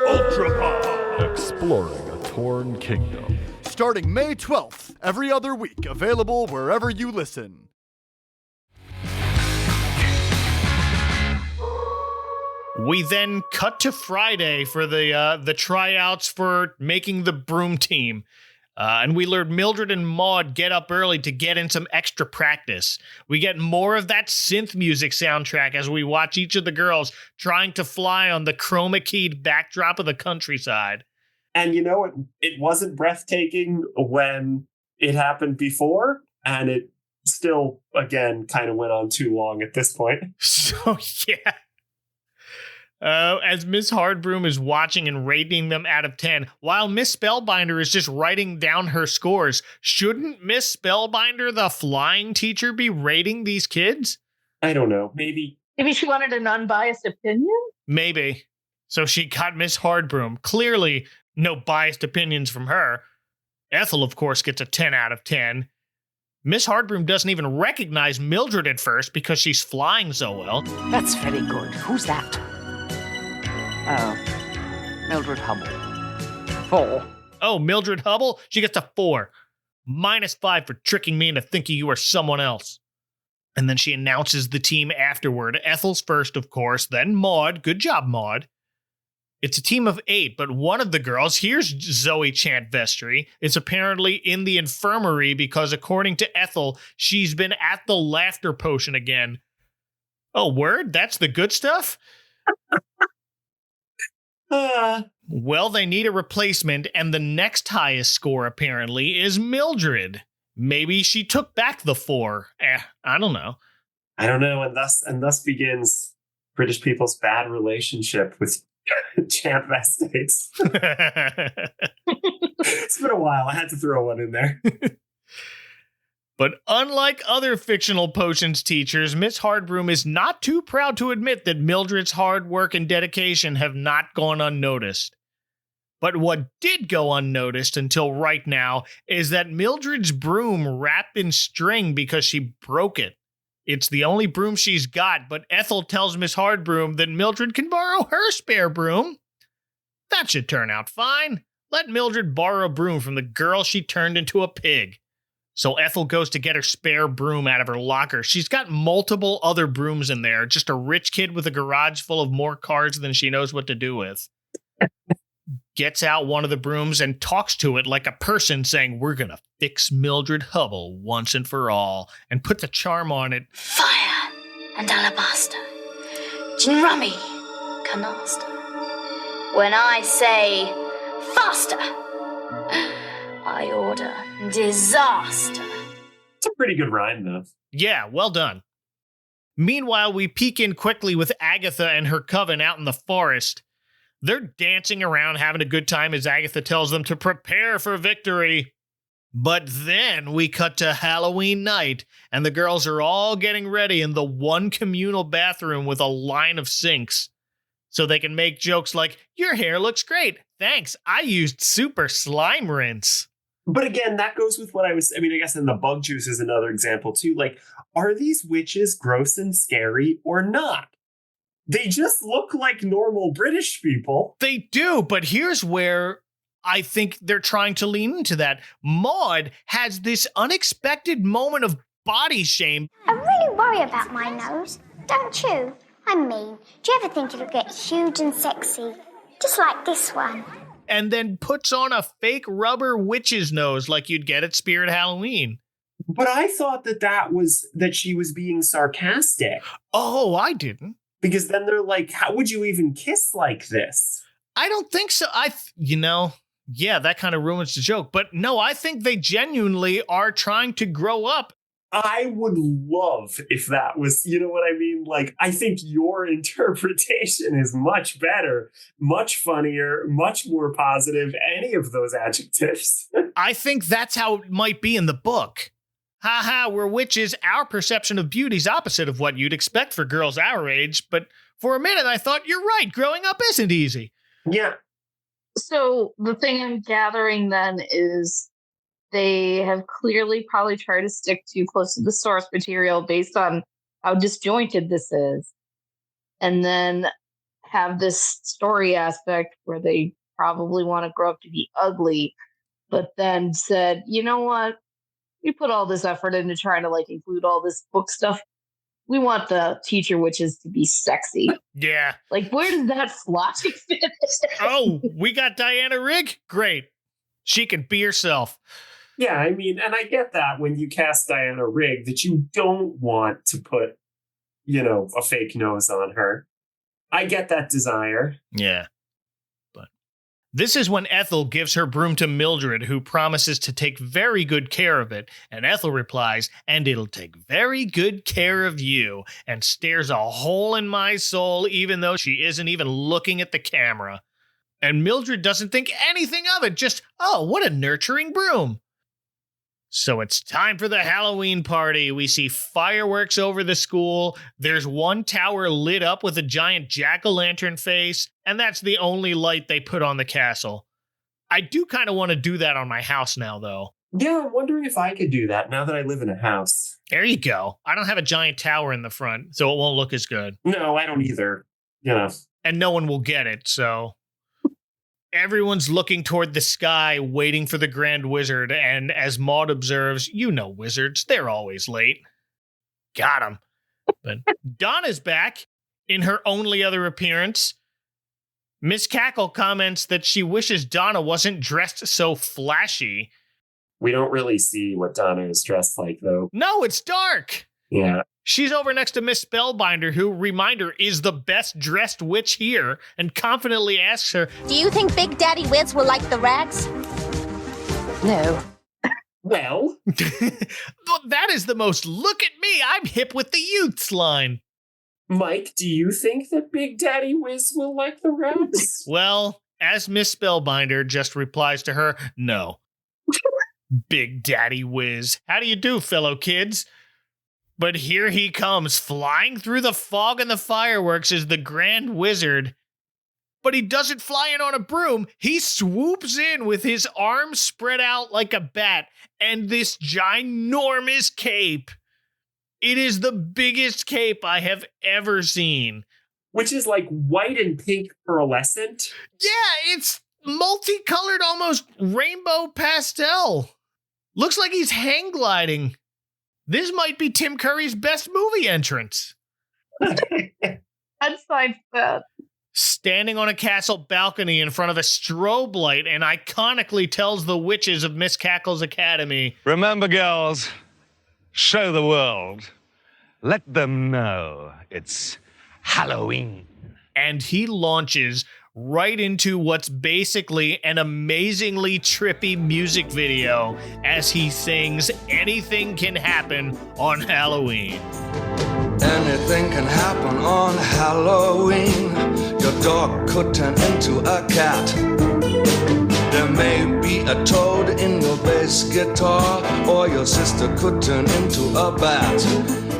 Ultra Pod! Exploring a torn kingdom. Starting May 12th, every other week, available wherever you listen. We then cut to Friday for the tryouts for making the Broom team. And we learned Mildred and Maude get up early to get in some extra practice. We get more of that synth music soundtrack as we watch each of the girls trying to fly on the chroma keyed backdrop of the countryside. And you know, it wasn't breathtaking when it happened before, and it still, again, kind of went on too long at this point. So, yeah. As Miss Hardbroom is watching and rating them out of 10, while Miss Spellbinder is just writing down her scores, shouldn't Miss Spellbinder, the flying teacher, be rating these kids? I don't know. Maybe she wanted an unbiased opinion? Maybe. So she got Miss Hardbroom. Clearly, no biased opinions from her. Ethel, of course, gets a 10 out of 10. Miss Hardbroom doesn't even recognize Mildred at first because she's flying so well. That's very good. Who's that? Oh, Mildred Hubble. 4. Oh, Mildred Hubble? She gets a 4. -5 for tricking me into thinking you were someone else. And then she announces the team afterward. Ethel's first, of course, then Maude. Good job, Maude. It's a team of 8, but one of the girls, here's Zoe Chantvestry, is apparently in the infirmary because, according to Ethel, she's been at the laughter potion again. Oh, word? That's the good stuff? Well, they need a replacement, and the next highest score, apparently, is Mildred. Maybe she took back the 4. I don't know. I don't know, and thus begins British people's bad relationship with Chantvestates. It's been a while. I had to throw one in there. But unlike other fictional potions teachers, Miss Hardbroom is not too proud to admit that Mildred's hard work and dedication have not gone unnoticed. But what did go unnoticed until right now is that Mildred's broom wrapped in string because she broke it. It's the only broom she's got, but Ethel tells Miss Hardbroom that Mildred can borrow her spare broom. That should turn out fine. Let Mildred borrow a broom from the girl she turned into a pig. So Ethel goes to get her spare broom out of her locker. She's got multiple other brooms in there, just a rich kid with a garage full of more cars than she knows what to do with. Gets out one of the brooms and talks to it like a person saying, "We're gonna fix Mildred Hubble once and for all," and puts a charm on it. Fire and alabaster, gin rummy, canaster. When I say faster, I order disaster. It's a pretty good rhyme, though. Yeah, well done. Meanwhile, we peek in quickly with Agatha and her coven out in the forest. They're dancing around, having a good time as Agatha tells them to prepare for victory. But then we cut to Halloween night, and the girls are all getting ready in the one communal bathroom with a line of sinks. So they can make jokes like, your hair looks great. Thanks, I used super slime rinse. But again, that goes with what I guess in the bug juice is another example too. Like, are these witches gross and scary or not? They just look like normal British people. They do, but here's where I think they're trying to lean into that. Maud has this unexpected moment of body shame. I really worry about my nose, don't you? I mean, do you ever think it'll get huge and sexy? Just like this one. And then puts on a fake rubber witch's nose like you'd get at Spirit Halloween. But I thought that she was being sarcastic. Oh, I didn't. Because then they're like, how would you even kiss like this? I don't think so. Yeah, that kind of ruins the joke. But no, I think they genuinely are trying to grow up. I would love if that was, you know what I mean? Like, I think your interpretation is much better, much funnier, much more positive, any of those adjectives. I think that's how it might be in the book. Haha, we're witches. Our perception of beauty's opposite of what you'd expect for girls our age. But for a minute, I thought, you're right, growing up isn't easy. Yeah. So the thing I'm gathering then is they have clearly probably tried to stick too close to the source material based on how disjointed this is. And then have this story aspect where they probably want to grow up to be ugly, but then said, you know what? We put all this effort into trying to include all this book stuff. We want the teacher witches to be sexy. Yeah. Like, where does that logic fit? Oh, we got Dianna Rigg? Great. She can be herself. Yeah, I mean, and I get that when you cast Dianna Rigg, that you don't want to put, a fake nose on her. I get that desire. Yeah. But this is when Ethel gives her broom to Mildred, who promises to take very good care of it. And Ethel replies, and it'll take very good care of you, and stares a hole in my soul, even though she isn't even looking at the camera. And Mildred doesn't think anything of it, just, oh, what a nurturing broom. So it's time for the Halloween party. We see fireworks over the school. There's one tower lit up with a giant jack-o'-lantern face, and that's the only light they put on the castle. I do kind of want to do that on my house now, though. Yeah, I'm wondering if I could do that now that I live in a house. There you go. I don't have a giant tower in the front, so it won't look as good. No, I don't either. And no one will get it, so... Everyone's looking toward the sky, waiting for the Grand Wizard, and as Maud observes, wizards, they're always late. Got him. But Donna's back in her only other appearance. Miss Cackle comments that she wishes Donna wasn't dressed so flashy. We don't really see what Donna is dressed like, though. No, it's dark. Yeah. She's over next to Miss Spellbinder, who, reminder, is the best dressed witch here, and confidently asks her, Do you think Big Daddy Wiz will like the rags? No. Well, that is the most look at me, I'm hip with the youths line. Mike, do you think that Big Daddy Wiz will like the rags? Well, as Miss Spellbinder just replies to her, no. Big Daddy Wiz. How do you do, fellow kids? But here he comes, flying through the fog and the fireworks as the Grand Wizard. But he doesn't fly in on a broom. He swoops in with his arms spread out like a bat and this ginormous cape. It is the biggest cape I have ever seen. Which is like white and pink pearlescent. Yeah, it's multicolored, almost rainbow pastel. Looks like he's hang gliding. This might be Tim Curry's best movie entrance. I'd sign for that. Standing on a castle balcony in front of a strobe light and iconically tells the witches of Miss Cackle's Academy, remember, girls, show the world. Let them know it's Halloween. And he launches right into what's basically an amazingly trippy music video as he sings Anything Can Happen on Halloween. Anything can happen on Halloween. Your dog could turn into a cat. There may be a toad in your bass guitar, or your sister could turn into a bat.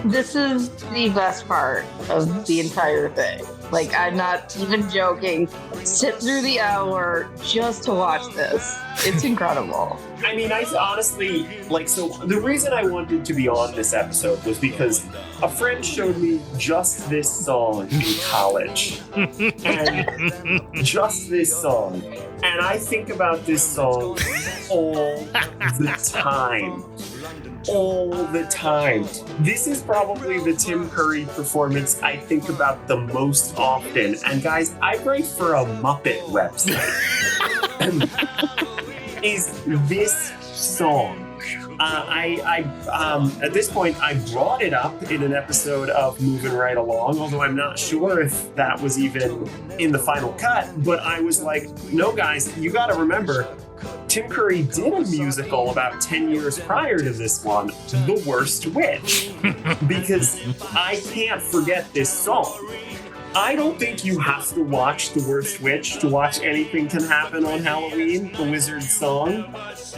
This is the best part of the entire thing. Like, I'm not even joking. Sit through the hour just to watch this. It's incredible. I mean, I honestly, so the reason I wanted to be on this episode was because a friend showed me just this song in college. And just this song. And I think about this song all the time. All the time. This is probably the Tim Curry performance I think about the most often. And guys, I write for a Muppet website. Is this song. At this point, I brought it up in an episode of Moving Right Along, although I'm not sure if that was even in the final cut, but I was like, no, guys, you got to remember, Tim Curry did a musical about 10 years prior to this one, The Worst Witch, because I can't forget this song. I don't think you have to watch The Worst Witch to watch Anything Can Happen on Halloween, the Wizard's song.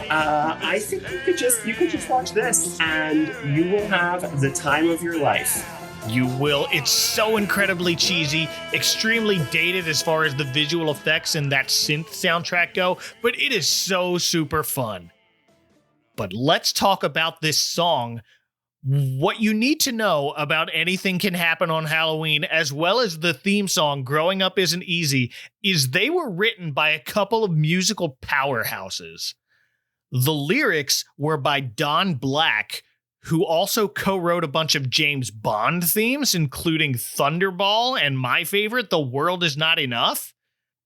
I think you could just watch this and you will have the time of your life. You will. It's so incredibly cheesy, extremely dated as far as the visual effects and that synth soundtrack go, but it is so super fun. But let's talk about this song. What you need to know about Anything Can Happen on Halloween, as well as the theme song, Growing Up Isn't Easy, is they were written by a couple of musical powerhouses. The lyrics were by Don Black, who also co-wrote a bunch of James Bond themes, including Thunderball and my favorite, The World Is Not Enough.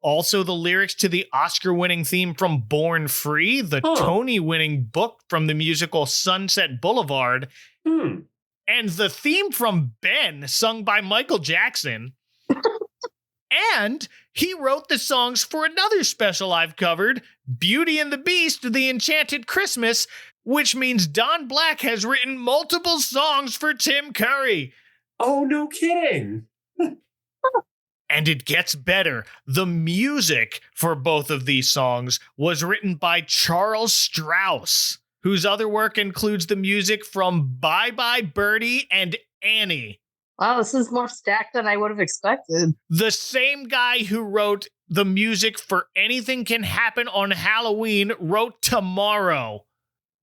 Also the lyrics to the Oscar-winning theme from Born Free, the Tony-winning book from the musical Sunset Boulevard, and the theme from Ben, sung by Michael Jackson. And he wrote the songs for another special I've covered, Beauty and the Beast, The Enchanted Christmas, which means Don Black has written multiple songs for Tim Curry. Oh, no kidding. And it gets better. The music for both of these songs was written by Charles Strauss, whose other work includes the music from Bye Bye Birdie and Annie. Wow, this is more stacked than I would have expected. The same guy who wrote the music for Anything Can Happen on Halloween wrote Tomorrow.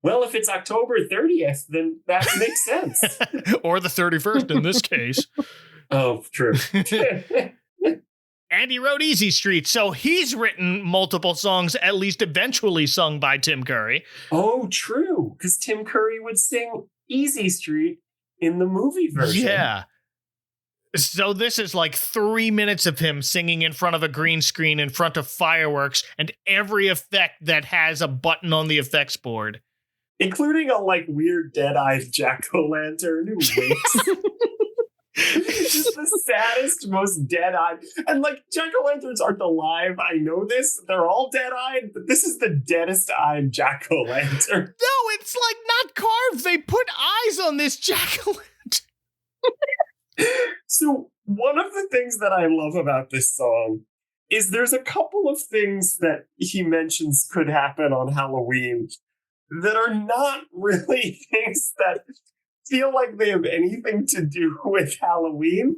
Well, if it's October 30th, then that makes sense. Or the 31st in this case. Oh, true. And he wrote Easy Street, so he's written multiple songs, at least eventually sung by Tim Curry. Oh, true, because Tim Curry would sing Easy Street in the movie version. Yeah. So this is like 3 minutes of him singing in front of a green screen, in front of fireworks, and every effect that has a button on the effects board. Including a, weird dead-eyed jack-o'-lantern who winks. It's just the saddest, most dead-eyed. And, jack-o'-lanterns aren't alive. I know this. They're all dead-eyed, but this is the deadest-eyed jack-o'-lantern. No, it's, not carved. They put eyes on this jack-o'-lantern. So, one of the things that I love about this song is there's a couple of things that he mentions could happen on Halloween that are not really things that feel like they have anything to do with Halloween.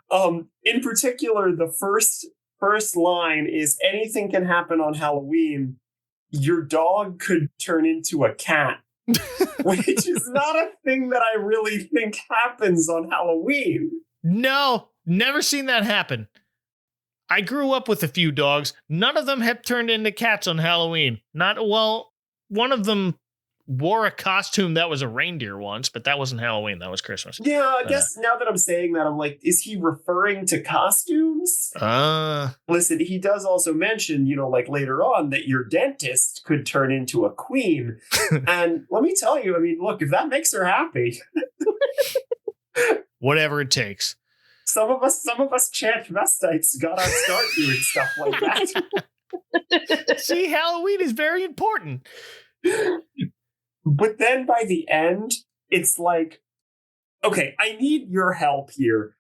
In particular, the first line is, anything can happen on Halloween. Your dog could turn into a cat, which is not a thing that I really think happens on Halloween. No, never seen that happen. I grew up with a few dogs. None of them have turned into cats on Halloween. One of them wore a costume that was a reindeer once, but that wasn't Halloween. That was Christmas. Yeah, I guess now that I'm saying that, I'm like, is he referring to costumes? Listen, he does also mention, later on that your dentist could turn into a queen. And let me tell you, look, if that makes her happy. Whatever it takes. Some of us transvestites got our start doing stuff like that. See, Halloween is very important. But then by the end, it's like, okay, I need your help here.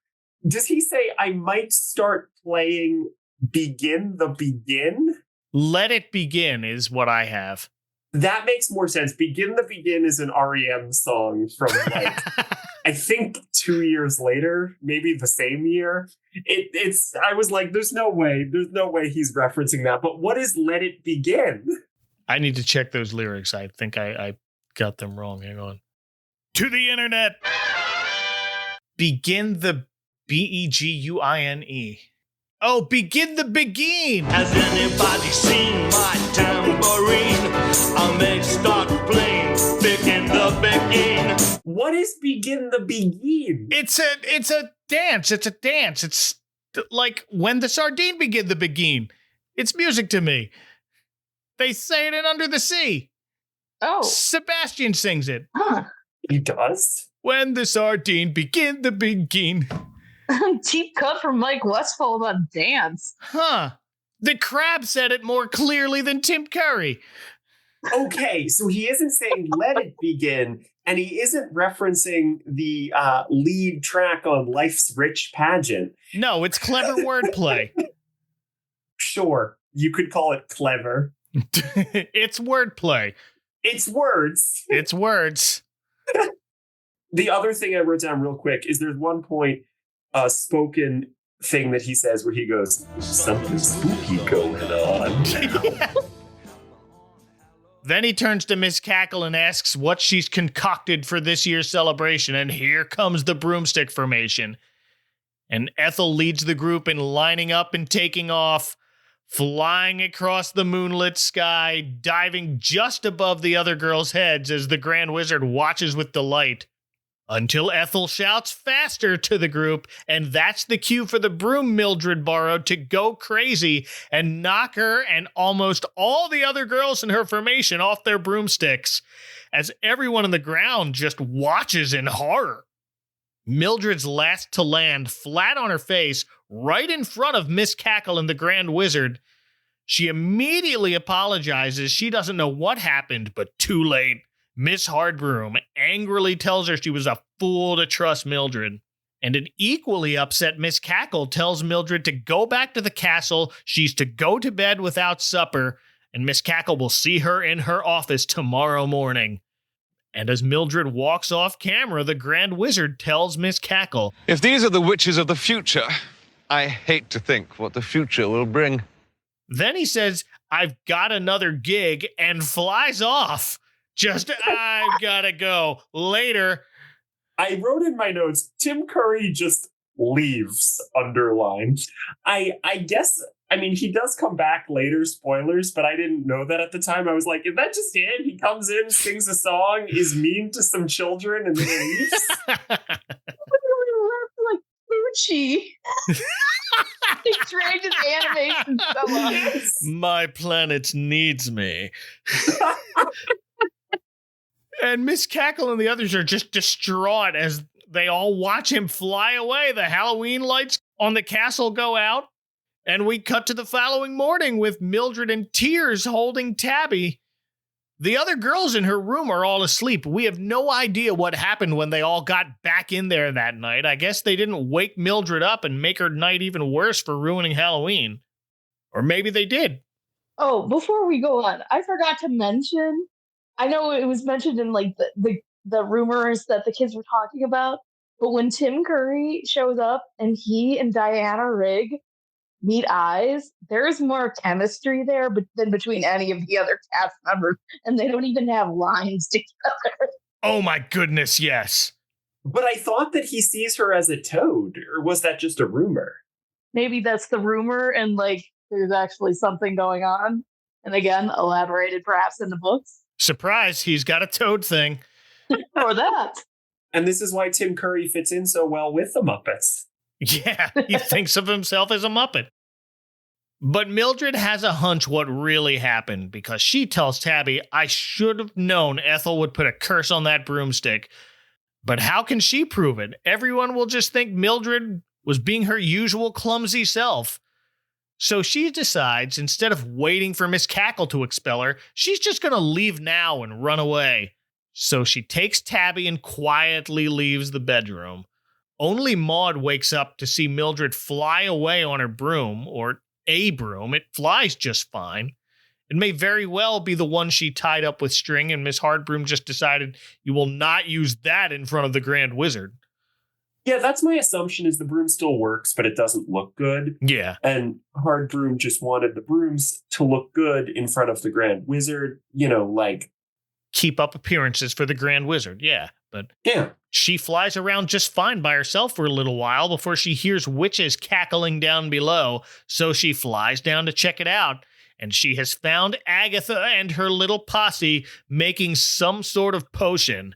Does he say I might start playing Begin the Begin? Let It Begin is what I have. That makes more sense. Begin the Begin is an REM song from like, I think 2 years later, maybe the same year. I was like, there's no way he's referencing that. But what is Let It Begin? I need to check those lyrics. I think I got them wrong. Hang on. To the internet. Begin the Beguine. Oh, Begin the Begin. Has anybody seen my tambourine? I may start playing Begin the Begin. What is Begin the Begin? It's a dance. It's a dance. It's like When the Sardine Begin the Begin. It's music to me. They say it in Under the Sea. Oh. Sebastian sings it. Huh. He does? When the sardine begin the begin. Deep cut from Mike Westfold on dance. Huh. The Crab said it more clearly than Tim Curry. Okay, so he isn't saying Let It Begin, and he isn't referencing the lead track on Life's Rich pageant. No, it's clever wordplay. Sure, you could call it clever. It's wordplay. It's words. It's words. The other thing I wrote down real quick is there's one point, a spoken thing that he says where he goes, something spooky going on. Yeah. Then he turns to Miss Cackle and asks what she's concocted for this year's celebration, and here comes the broomstick formation. And Ethel leads the group in lining up and taking off, flying across the moonlit sky, diving just above the other girls' heads as the Grand Wizard watches with delight. Until Ethel shouts faster to the group, and that's the cue for the broom Mildred borrowed to go crazy and knock her and almost all the other girls in her formation off their broomsticks, as everyone on the ground just watches in horror. Mildred's last to land flat on her face right in front of Miss Cackle and the Grand Wizard. She immediately apologizes. She doesn't know what happened, but too late. Miss Hardbroom angrily tells her she was a fool to trust Mildred. And an equally upset Miss Cackle tells Mildred to go back to the castle. She's to go to bed without supper, and Miss Cackle will see her in her office tomorrow morning. And as Mildred walks off camera, the Grand Wizard tells Miss Cackle, If these are the witches of the future, I hate to think what the future will bring. Then he says, I've got another gig, and flies off. Just, I've gotta go. Later. I wrote in my notes, Tim Curry just leaves, underlined. I guess, I mean, he does come back later, spoilers, but I didn't know that at the time. I was like, is that just it? He comes in, sings a song, is mean to some children, and then leaves? Like Gucci. He dragged his animation so much. My planet needs me. And Miss Cackle and the others are just distraught as they all watch him fly away. The Halloween lights on the castle go out, and we cut to the following morning with Mildred in tears holding Tabby. The other girls in her room are all asleep. We have no idea what happened when they all got back in there that night. I guess they didn't wake Mildred up and make her night even worse for ruining Halloween. Or maybe they did. Oh, before we go on, I forgot to mention, I know it was mentioned in like the rumors that the kids were talking about, but when Tim Curry shows up and he and Dianna Rigg meet eyes, there's more chemistry there than between any of the other cast members, and they don't even have lines together. Oh my goodness, yes. But I thought that he sees her as a toad, or was that just a rumor? Maybe that's the rumor, and like there's actually something going on. And again, elaborated perhaps in the books. Surprise, he's got a toad thing. Or that. And this is why Tim Curry fits in so well with the Muppets. Yeah, he thinks of himself as a Muppet. But Mildred has a hunch what really happened, because she tells Tabby, I should have known Ethel would put a curse on that broomstick. But how can she prove it? Everyone will just think Mildred was being her usual clumsy self. So she decides, instead of waiting for Miss Cackle to expel her, she's just going to leave now and run away. So she takes Tabby and quietly leaves the bedroom. Only Maud wakes up to see Mildred fly away on her broom, or a broom. It flies just fine. It may very well be the one she tied up with string, and Miss Hardbroom just decided you will not use that in front of the Grand Wizard. Yeah, that's my assumption, is the broom still works, but it doesn't look good. Yeah. And Hardbroom just wanted the brooms to look good in front of the Grand Wizard, you know, like... keep up appearances for the Grand Wizard, yeah. But yeah, she flies around just fine by herself for a little while before she hears witches cackling down below, so she flies down to check it out. And she has found Agatha and her little posse making some sort of potion.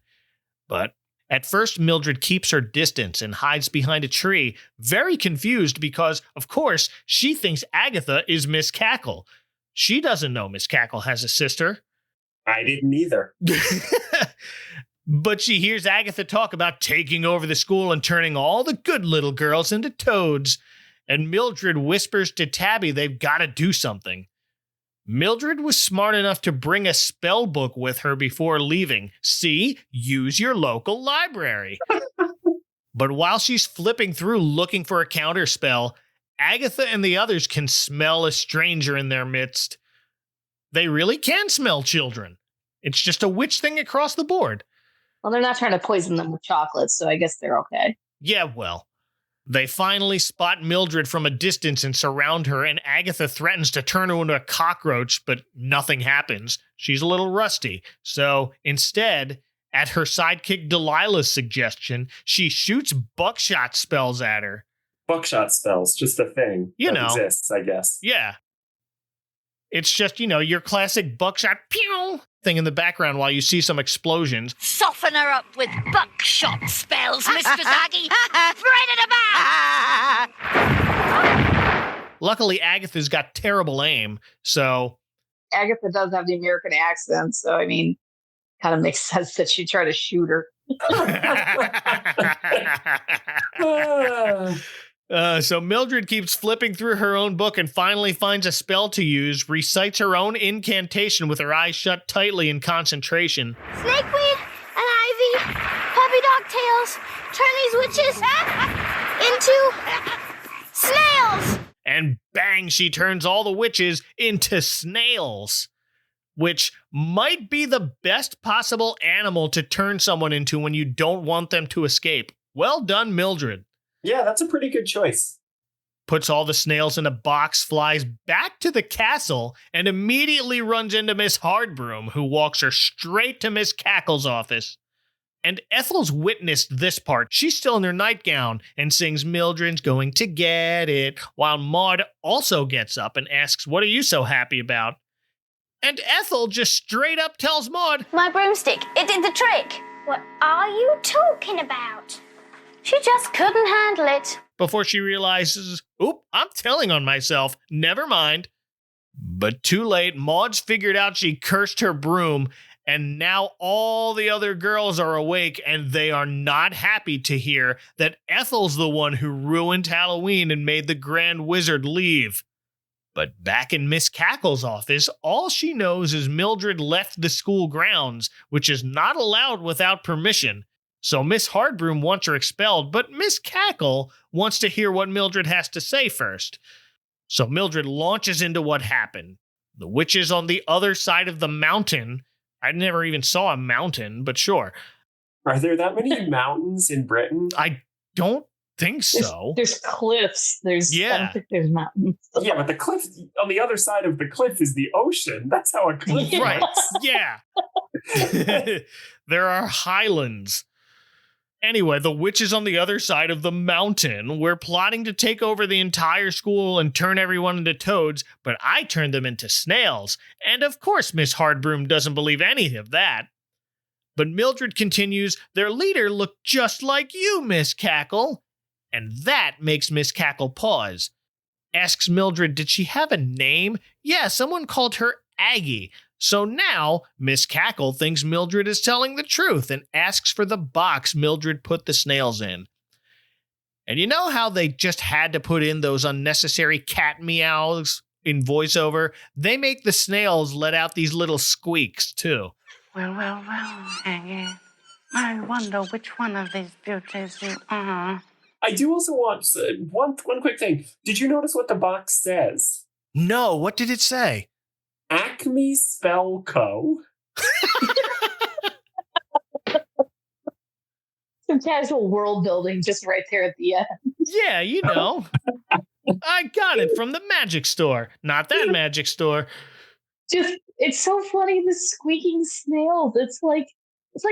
But at first, Mildred keeps her distance and hides behind a tree, very confused because, of course, she thinks Agatha is Miss Cackle. She doesn't know Miss Cackle has a sister. I didn't either. But she hears Agatha talk about taking over the school and turning all the good little girls into toads. And Mildred whispers to Tabby they've got to do something. Mildred was smart enough to bring a spell book with her before leaving. See, use your local library. But while she's flipping through looking for a counter spell, Agatha and the others can smell a stranger in their midst. They really can smell children. It's just a witch thing across the board. Well, they're not trying to poison them with chocolate, so I guess they're okay. Yeah, well. They finally spot Mildred from a distance and surround her, and Agatha threatens to turn her into a cockroach, but nothing happens. She's a little rusty. So instead, at her sidekick Delilah's suggestion, she shoots buckshot spells at her. Buckshot spells, just a thing that exists, I guess. Yeah. It's just, your classic buckshot pew thing in the background while you see some explosions. Soften her up with buckshot spells, Mistress Aggie. Right at the back. Luckily, Agatha's got terrible aim, so... Agatha does have the American accent, so, kind of makes sense that she'd try to shoot her. So Mildred keeps flipping through her own book and finally finds a spell to use, recites her own incantation with her eyes shut tightly in concentration. Snakeweed and ivy, puppy dog tails, turn these witches into snails. And bang, she turns all the witches into snails, which might be the best possible animal to turn someone into when you don't want them to escape. Well done, Mildred. Yeah, that's a pretty good choice. Puts all the snails in a box, flies back to the castle, and immediately runs into Miss Hardbroom, who walks her straight to Miss Cackle's office. And Ethel's witnessed this part. She's still in her nightgown and sings Mildred's going to get it, while Maud also gets up and asks, what are you so happy about? And Ethel just straight up tells Maud, my broomstick, it did the trick. What are you talking about? She just couldn't handle it. Before she realizes, oop, I'm telling on myself. Never mind. But too late, Maud's figured out she cursed her broom, and now all the other girls are awake, and they are not happy to hear that Ethel's the one who ruined Halloween and made the Grand Wizard leave. But back in Miss Cackle's office, all she knows is Mildred left the school grounds, which is not allowed without permission. So Miss Hardbroom wants her expelled, but Miss Cackle wants to hear what Mildred has to say first. So Mildred launches into what happened. The witches on the other side of the mountain. I never even saw a mountain, but sure. Are there that many mountains in Britain? I don't think so. There's cliffs. I don't think there's mountains. Yeah, but the cliff, on the other side of the cliff is the ocean. That's how a cliff Right, works. Yeah. There are highlands. Anyway, the witches on the other side of the mountain were plotting to take over the entire school and turn everyone into toads, but I turned them into snails. And of course, Miss Hardbroom doesn't believe any of that. But Mildred continues, their leader looked just like you, Miss Cackle. And that makes Miss Cackle pause. Asks Mildred, did she have a name? Yeah, someone called her Aggie. So now, Miss Cackle thinks Mildred is telling the truth and asks for the box Mildred put the snails in. And you know how they just had to put in those unnecessary cat meows in voiceover? They make the snails let out these little squeaks, too. Well, Aggie. I wonder which one of these beauties you are. I do also want one quick thing. Did you notice what the box says? No, what did it say? Acme Spell Co. Some casual world building just right there at the end. Yeah, you know. I got it from the magic store. Not that magic store. Just, it's so funny, the squeaking snails. It's like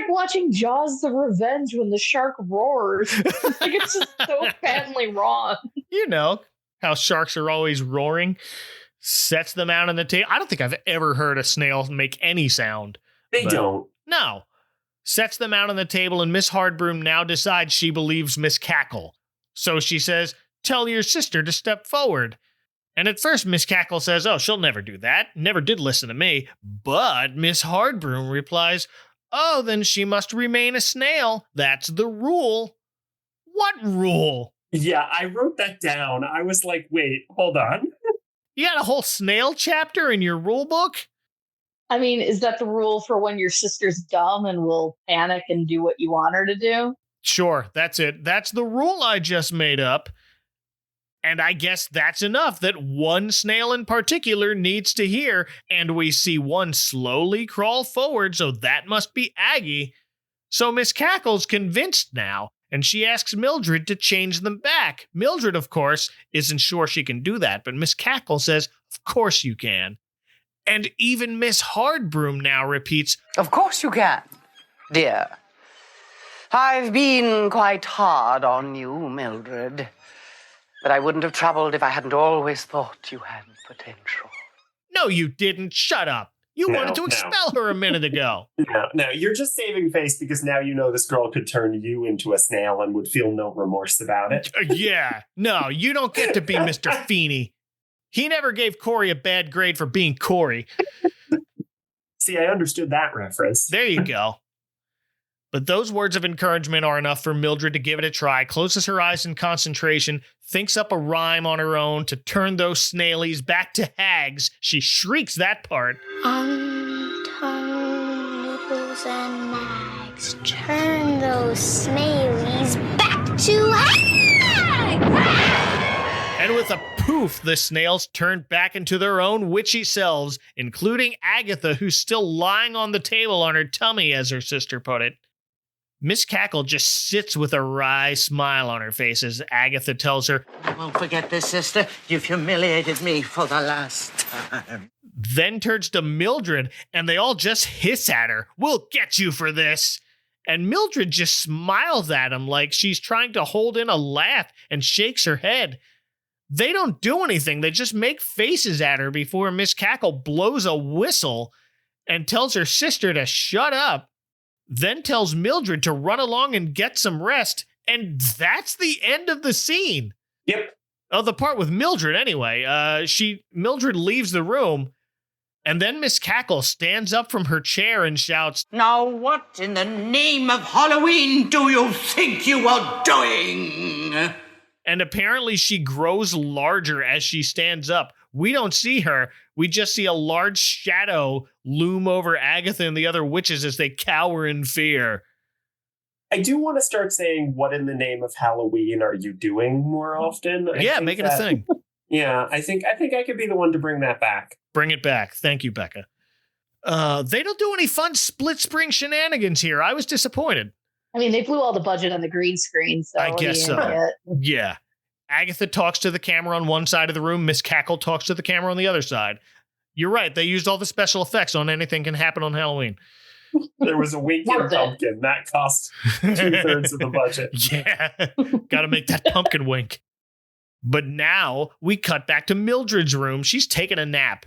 watching Jaws the Revenge when the shark roars. It's just so patently wrong. You know how sharks are always roaring. Sets them out on the table. I don't think I've ever heard a snail make any sound. They don't. No. Sets them out on the table, and Miss Hardbroom now decides she believes Miss Cackle. So she says, tell your sister to step forward. And at first, Miss Cackle says, oh, she'll never do that. Never did listen to me. But Miss Hardbroom replies, oh, then she must remain a snail. That's the rule. What rule? Yeah, I wrote that down. I was like, wait, hold on. You had a whole snail chapter in your rule book? I mean, is that the rule for when your sister's dumb and will panic and do what you want her to do? Sure, that's it. That's the rule I just made up. And I guess that's enough that one snail in particular needs to hear, and we see one slowly crawl forward, so that must be Aggie. So Miss Cackle's convinced now, and she asks Mildred to change them back. Mildred, of course, isn't sure she can do that, but Miss Cackle says, of course you can. And even Miss Hardbroom now repeats, of course you can, dear. I've been quite hard on you, Mildred. But I wouldn't have troubled if I hadn't always thought you had potential. No, you didn't. Shut up. You wanted to expel her a minute ago. No, you're just saving face because now you know this girl could turn you into a snail and would feel no remorse about it. Yeah. No, you don't get to be Mr. Feeney. He never gave Corey a bad grade for being Corey. See, I understood that reference. There you go. But those words of encouragement are enough for Mildred to give it a try, closes her eyes in concentration, thinks up a rhyme on her own to turn those snailies back to hags. She shrieks that part. Untongue nipples and nags, turn those snailies back to hags! And with a poof, the snails turned back into their own witchy selves, including Agatha, who's still lying on the table on her tummy, as her sister put it. Miss Cackle just sits with a wry smile on her face as Agatha tells her, I won't forget this, sister. You've humiliated me for the last time. Then turns to Mildred, and they all just hiss at her. We'll get you for this. And Mildred just smiles at him like she's trying to hold in a laugh and shakes her head. They don't do anything. They just make faces at her before Miss Cackle blows a whistle and tells her sister to shut up. Then tells Mildred to run along and get some rest. And that's the end of the scene. Yep. Oh, the part with Mildred, anyway. Mildred leaves the room, and then Miss Cackle stands up from her chair and shouts, now what in the name of Halloween do you think you are doing? And apparently she grows larger as she stands up. We don't see her. We just see a large shadow loom over Agatha and the other witches as they cower in fear. I do want to start saying, what in the name of Halloween are you doing more often? Yeah, make it a thing. Yeah, I think I could be the one to bring that back. Bring it back. Thank you, Becca. They don't do any fun split spring shenanigans here. I was disappointed. I mean, they blew all the budget on the green screen, so I guess so. Yeah. Agatha talks to the camera on one side of the room. Miss Cackle talks to the camera on the other side. You're right. They used all the special effects on Anything Can Happen on Halloween. There was a winking pumpkin. That cost 2/3 of the budget. Yeah. Got to make that pumpkin wink. But now we cut back to Mildred's room. She's taking a nap.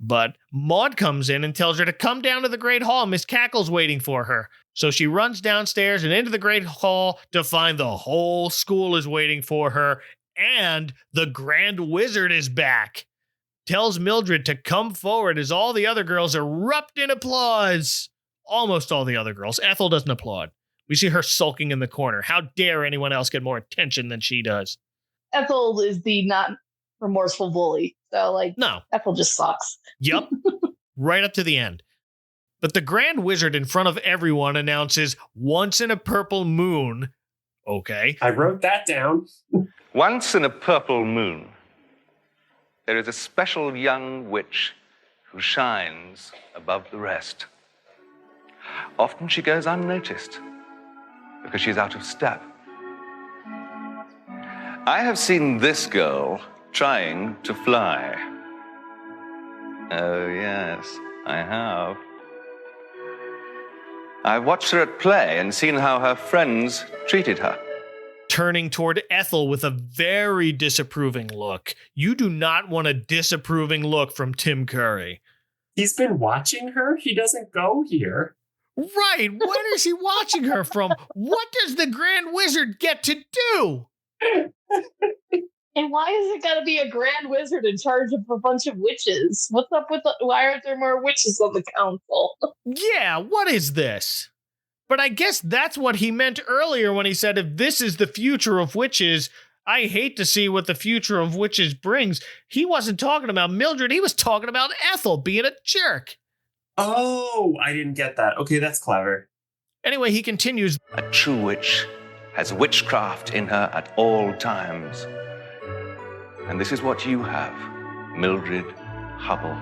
But Maud comes in and tells her to come down to the Great Hall. Miss Cackle's waiting for her. So she runs downstairs and into the Great Hall to find the whole school is waiting for her. And the Grand Wizard is back. Tells Mildred to come forward as all the other girls erupt in applause. Almost all the other girls. Ethel doesn't applaud. We see her sulking in the corner. How dare anyone else get more attention than she does? Ethel is the not remorseful bully. So, like, no. Ethel just sucks. Yep. Right up to the end. But the Grand Wizard in front of everyone announces once in a purple moon. Okay. I wrote that down. Once in a purple moon, there is a special young witch who shines above the rest. Often she goes unnoticed because she's out of step. I have seen this girl trying to fly. Oh, yes, I have. I've watched her at play and seen how her friends treated her. Turning toward Ethel with a very disapproving look. You do not want a disapproving look from Tim Curry. He's been watching her? He doesn't go here. Right. Where is he watching her from? What does the Grand Wizard get to do? And why is it got to be a Grand Wizard in charge of a bunch of witches? What's up with why aren't there more witches on the council? Yeah, what is this? But I guess that's what he meant earlier when he said, if this is the future of witches, I hate to see what the future of witches brings. He wasn't talking about Mildred. He was talking about Ethel being a jerk. Oh, I didn't get that. Okay, that's clever. Anyway, he continues. A true witch has witchcraft in her at all times. And this is what you have, Mildred Hubble.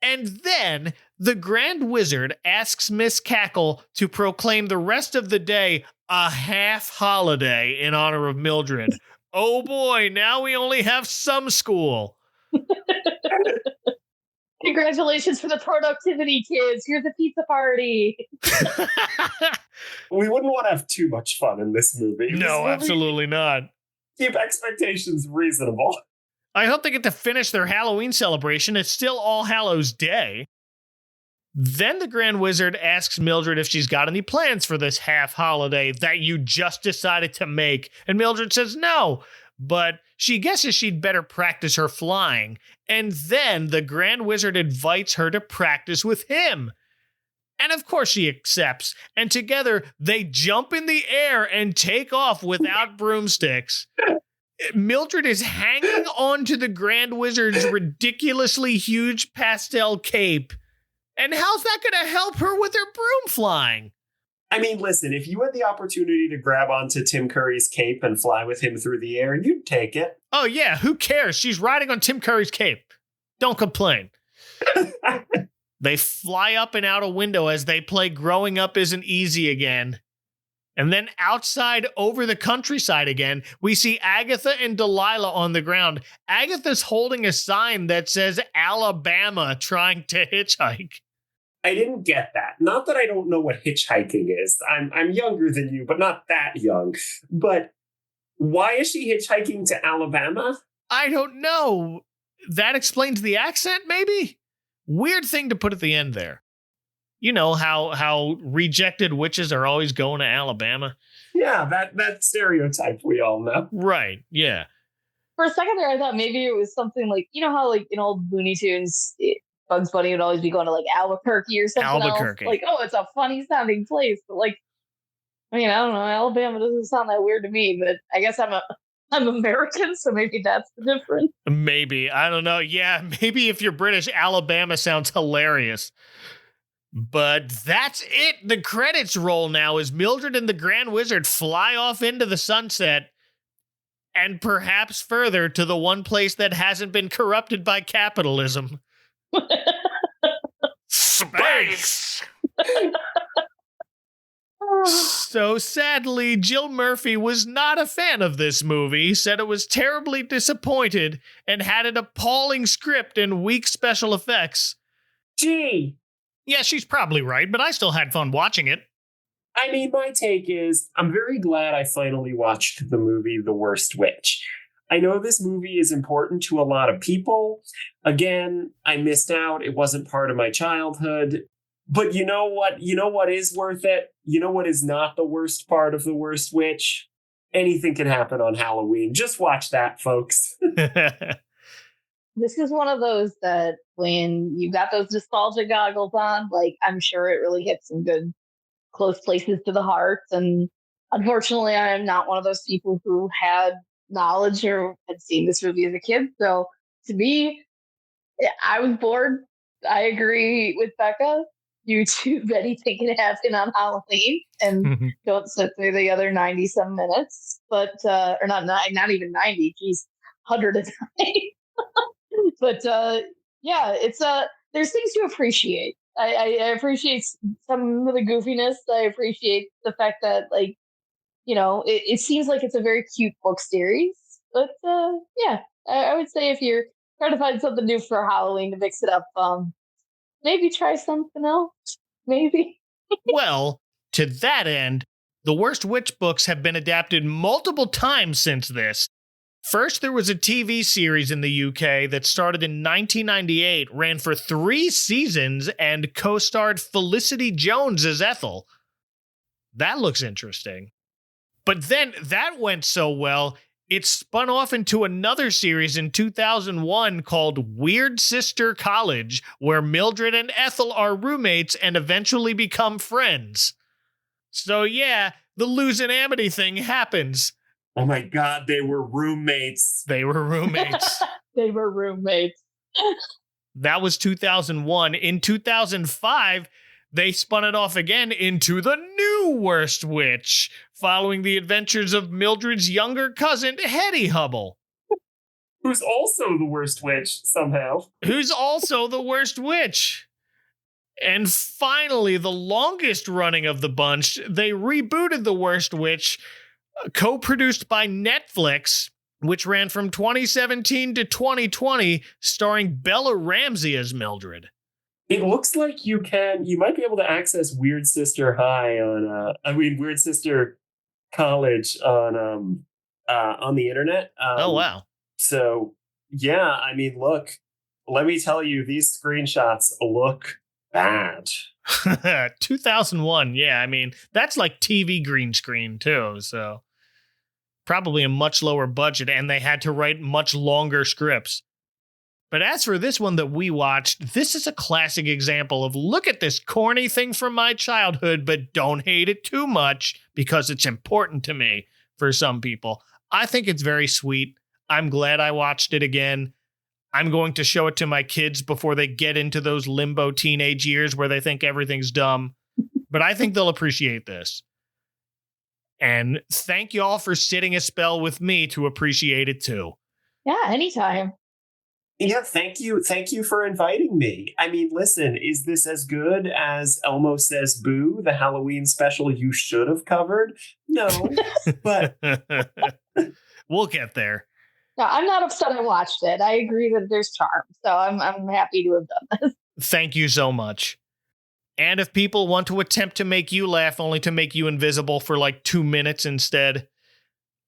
And then the Grand Wizard asks Miss Cackle to proclaim the rest of the day a half holiday in honor of Mildred. Oh boy, now we only have some school. Congratulations for the productivity, kids. Here's a pizza party. We wouldn't want to have too much fun in this movie. No, absolutely not. Keep expectations reasonable. I hope they get to finish their Halloween celebration. It's still All Hallows Day. Then the Grand Wizard asks Mildred if she's got any plans for this half holiday that you just decided to make. And Mildred says no, but she guesses she'd better practice her flying. And then the Grand Wizard invites her to practice with him. And of course she accepts. And together they jump in the air and take off without broomsticks. Mildred is hanging onto the Grand Wizard's ridiculously huge pastel cape. And how's that going to help her with her broom flying? I mean, listen, if you had the opportunity to grab onto Tim Curry's cape and fly with him through the air, you'd take it. Oh, yeah, who cares? She's riding on Tim Curry's cape. Don't complain. They fly up and out a window as they play Growing Up Isn't Easy again. And then outside over the countryside again, we see Agatha and Delilah on the ground. Agatha's holding a sign that says Alabama trying to hitchhike. I didn't get that. Not that I don't know what hitchhiking is. I'm younger than you, but not that young. But why is she hitchhiking to Alabama? I don't know. That explains the accent, maybe? Weird thing to put at the end there. You know how rejected witches are always going to Alabama? Yeah, that stereotype we all know. Right, yeah. For a second there, I thought maybe it was something like, you know how like in old Looney Tunes, Bugs Bunny would always be going to like Albuquerque or something else. Like, oh, it's a funny sounding place. But like, I mean, I don't know. Alabama doesn't sound that weird to me, but I guess I'm American, so maybe that's the difference. Maybe. I don't know. Yeah, maybe if you're British, Alabama sounds hilarious. But that's it. The credits roll now as Mildred and the Grand Wizard fly off into the sunset and perhaps further to the one place that hasn't been corrupted by capitalism. Space! So sadly, Jill Murphy was not a fan of this movie, said it was terribly disappointed, and had an appalling script and weak special effects. Gee! Yeah, she's probably right, but I still had fun watching it. I mean, my take is, I'm very glad I finally watched the movie The Worst Witch. I know this movie is important to a lot of people. Again, I missed out. It wasn't part of my childhood. But you know what? You know what is worth it? You know what is not the worst part of The Worst Witch? Anything can happen on Halloween. Just watch that, folks. This is one of those that when you got those nostalgia goggles on, like, I'm sure it really hit some good close places to the heart. And unfortunately, I am not one of those people who had knowledge or had seen this movie as a kid. So to me, I was bored. I agree with Becca. You tube anything can happen on Halloween, and don't sit through the other 90-some minutes. But or not even 90. Geez, 109. But yeah, it's there's things to appreciate. I appreciate some of the goofiness. I appreciate the fact that, like, you know, it seems like it's a very cute book series. But yeah, I would say if you're trying to find something new for Halloween to mix it up, maybe try something else. Maybe. Well, to that end, the Worst Witch books have been adapted multiple times since this. First, there was a TV series in the UK that started in 1998, ran for 3 seasons, and co-starred Felicity Jones as Ethel. That looks interesting. But then that went so well, it spun off into another series in 2001 called Weird Sister College, where Mildred and Ethel are roommates and eventually become friends. So yeah, the losing Amity thing happens. Oh my God, they were roommates. They were roommates. They were roommates. That was 2001. In 2005, they spun it off again into the new Worst Witch, following the adventures of Mildred's younger cousin, Hetty Hubble. Who's also the Worst Witch, somehow. Who's also the Worst Witch. And finally, the longest running of the bunch, they rebooted the Worst Witch, co-produced by Netflix, which ran from 2017 to 2020, starring Bella Ramsey as Mildred. It looks like you might be able to access Weird Sister Weird Sister College on the internet. Oh, wow. So, yeah, I mean, look, let me tell you, these screenshots look bad. 2001, yeah, I mean, that's like TV green screen, too, so probably a much lower budget, and they had to write much longer scripts. But as for this one that we watched, this is a classic example of look at this corny thing from my childhood, but don't hate it too much because it's important to me for some people. I think it's very sweet. I'm glad I watched it again. I'm going to show it to my kids before they get into those limbo teenage years where they think everything's dumb. But I think they'll appreciate this. And thank you all for sitting a spell with me to appreciate it too. Yeah, anytime. Yeah, thank you. Thank you for inviting me. I mean, listen, is this as good as Elmo Says Boo, the Halloween special you should have covered? No, but we'll get there. No, I'm not upset I watched it. I agree that there's charm, so I'm happy to have done this. Thank you so much. And if people want to attempt to make you laugh only to make you invisible for like 2 minutes instead,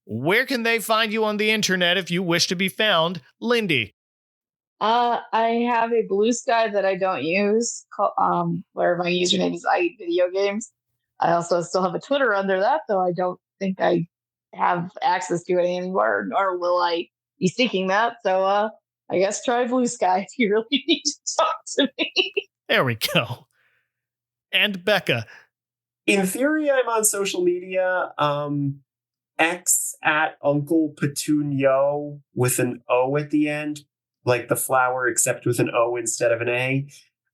where can they find you on the internet if you wish to be found? Lindy. I have a Blue Sky that I don't use, where my username is I Eat Video Games. I also still have a Twitter under that, though I don't think I have access to it anymore, nor will I be seeking that. So I guess try Blue Sky if you really need to talk to me. There we go. And Becca. In theory, I'm on social media. X at Uncle Petunio with an O at the end, like the flower, except with an O instead of an A.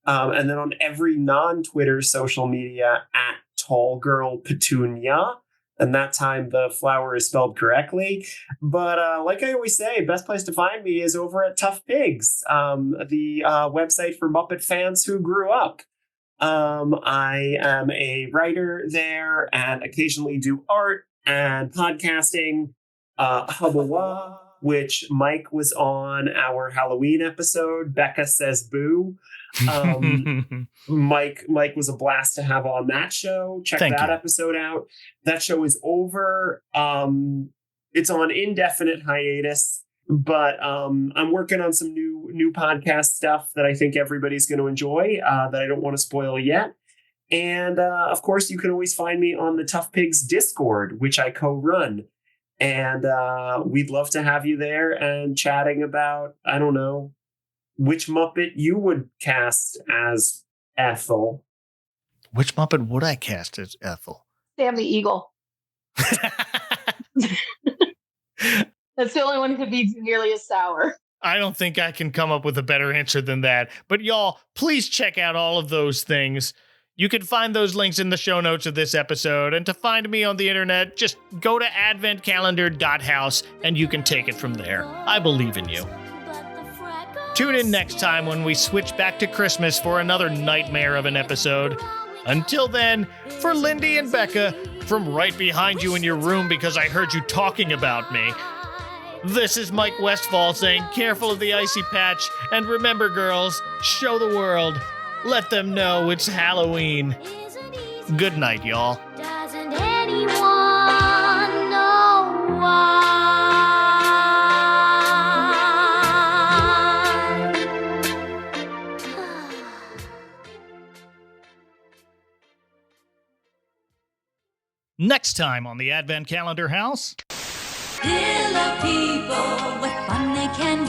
And then on every non-Twitter social media at Tall Girl Petunia. And that time the flower is spelled correctly. But like I always say, best place to find me is over at Tough Pigs, the website for Muppet fans who grew up. I am a writer there and occasionally do art and podcasting. Hubble, which Mike was on our Halloween episode. Becca Says Boo. Mike was a blast to have on that show. Check that episode out. That show is over. It's on indefinite hiatus, but I'm working on some new podcast stuff that I think everybody's going to enjoy, that I don't want to spoil yet. And of course, you can always find me on the Tough Pigs Discord, which I co-run. And we'd love to have you there and chatting about, I don't know, which Muppet you would cast as Ethel. Which Muppet would I cast as Ethel? Sam the Eagle. That's the only one who could be nearly as sour. I don't think I can come up with a better answer than that. But y'all, please check out all of those things. You can find those links in the show notes of this episode. And to find me on the internet, just go to adventcalendar.house and you can take it from there. I believe in you. Tune in next time when we switch back to Christmas for another nightmare of an episode. Until then, for Lindy and Becca, from right behind you in your room because I heard you talking about me, this is Mike Westfall saying careful of the icy patch, and remember girls, show the world. Let them know it's Halloween. Good night, y'all. Doesn't anyone know why? Next time on the Advent Calendar House. Pillow people, what fun they can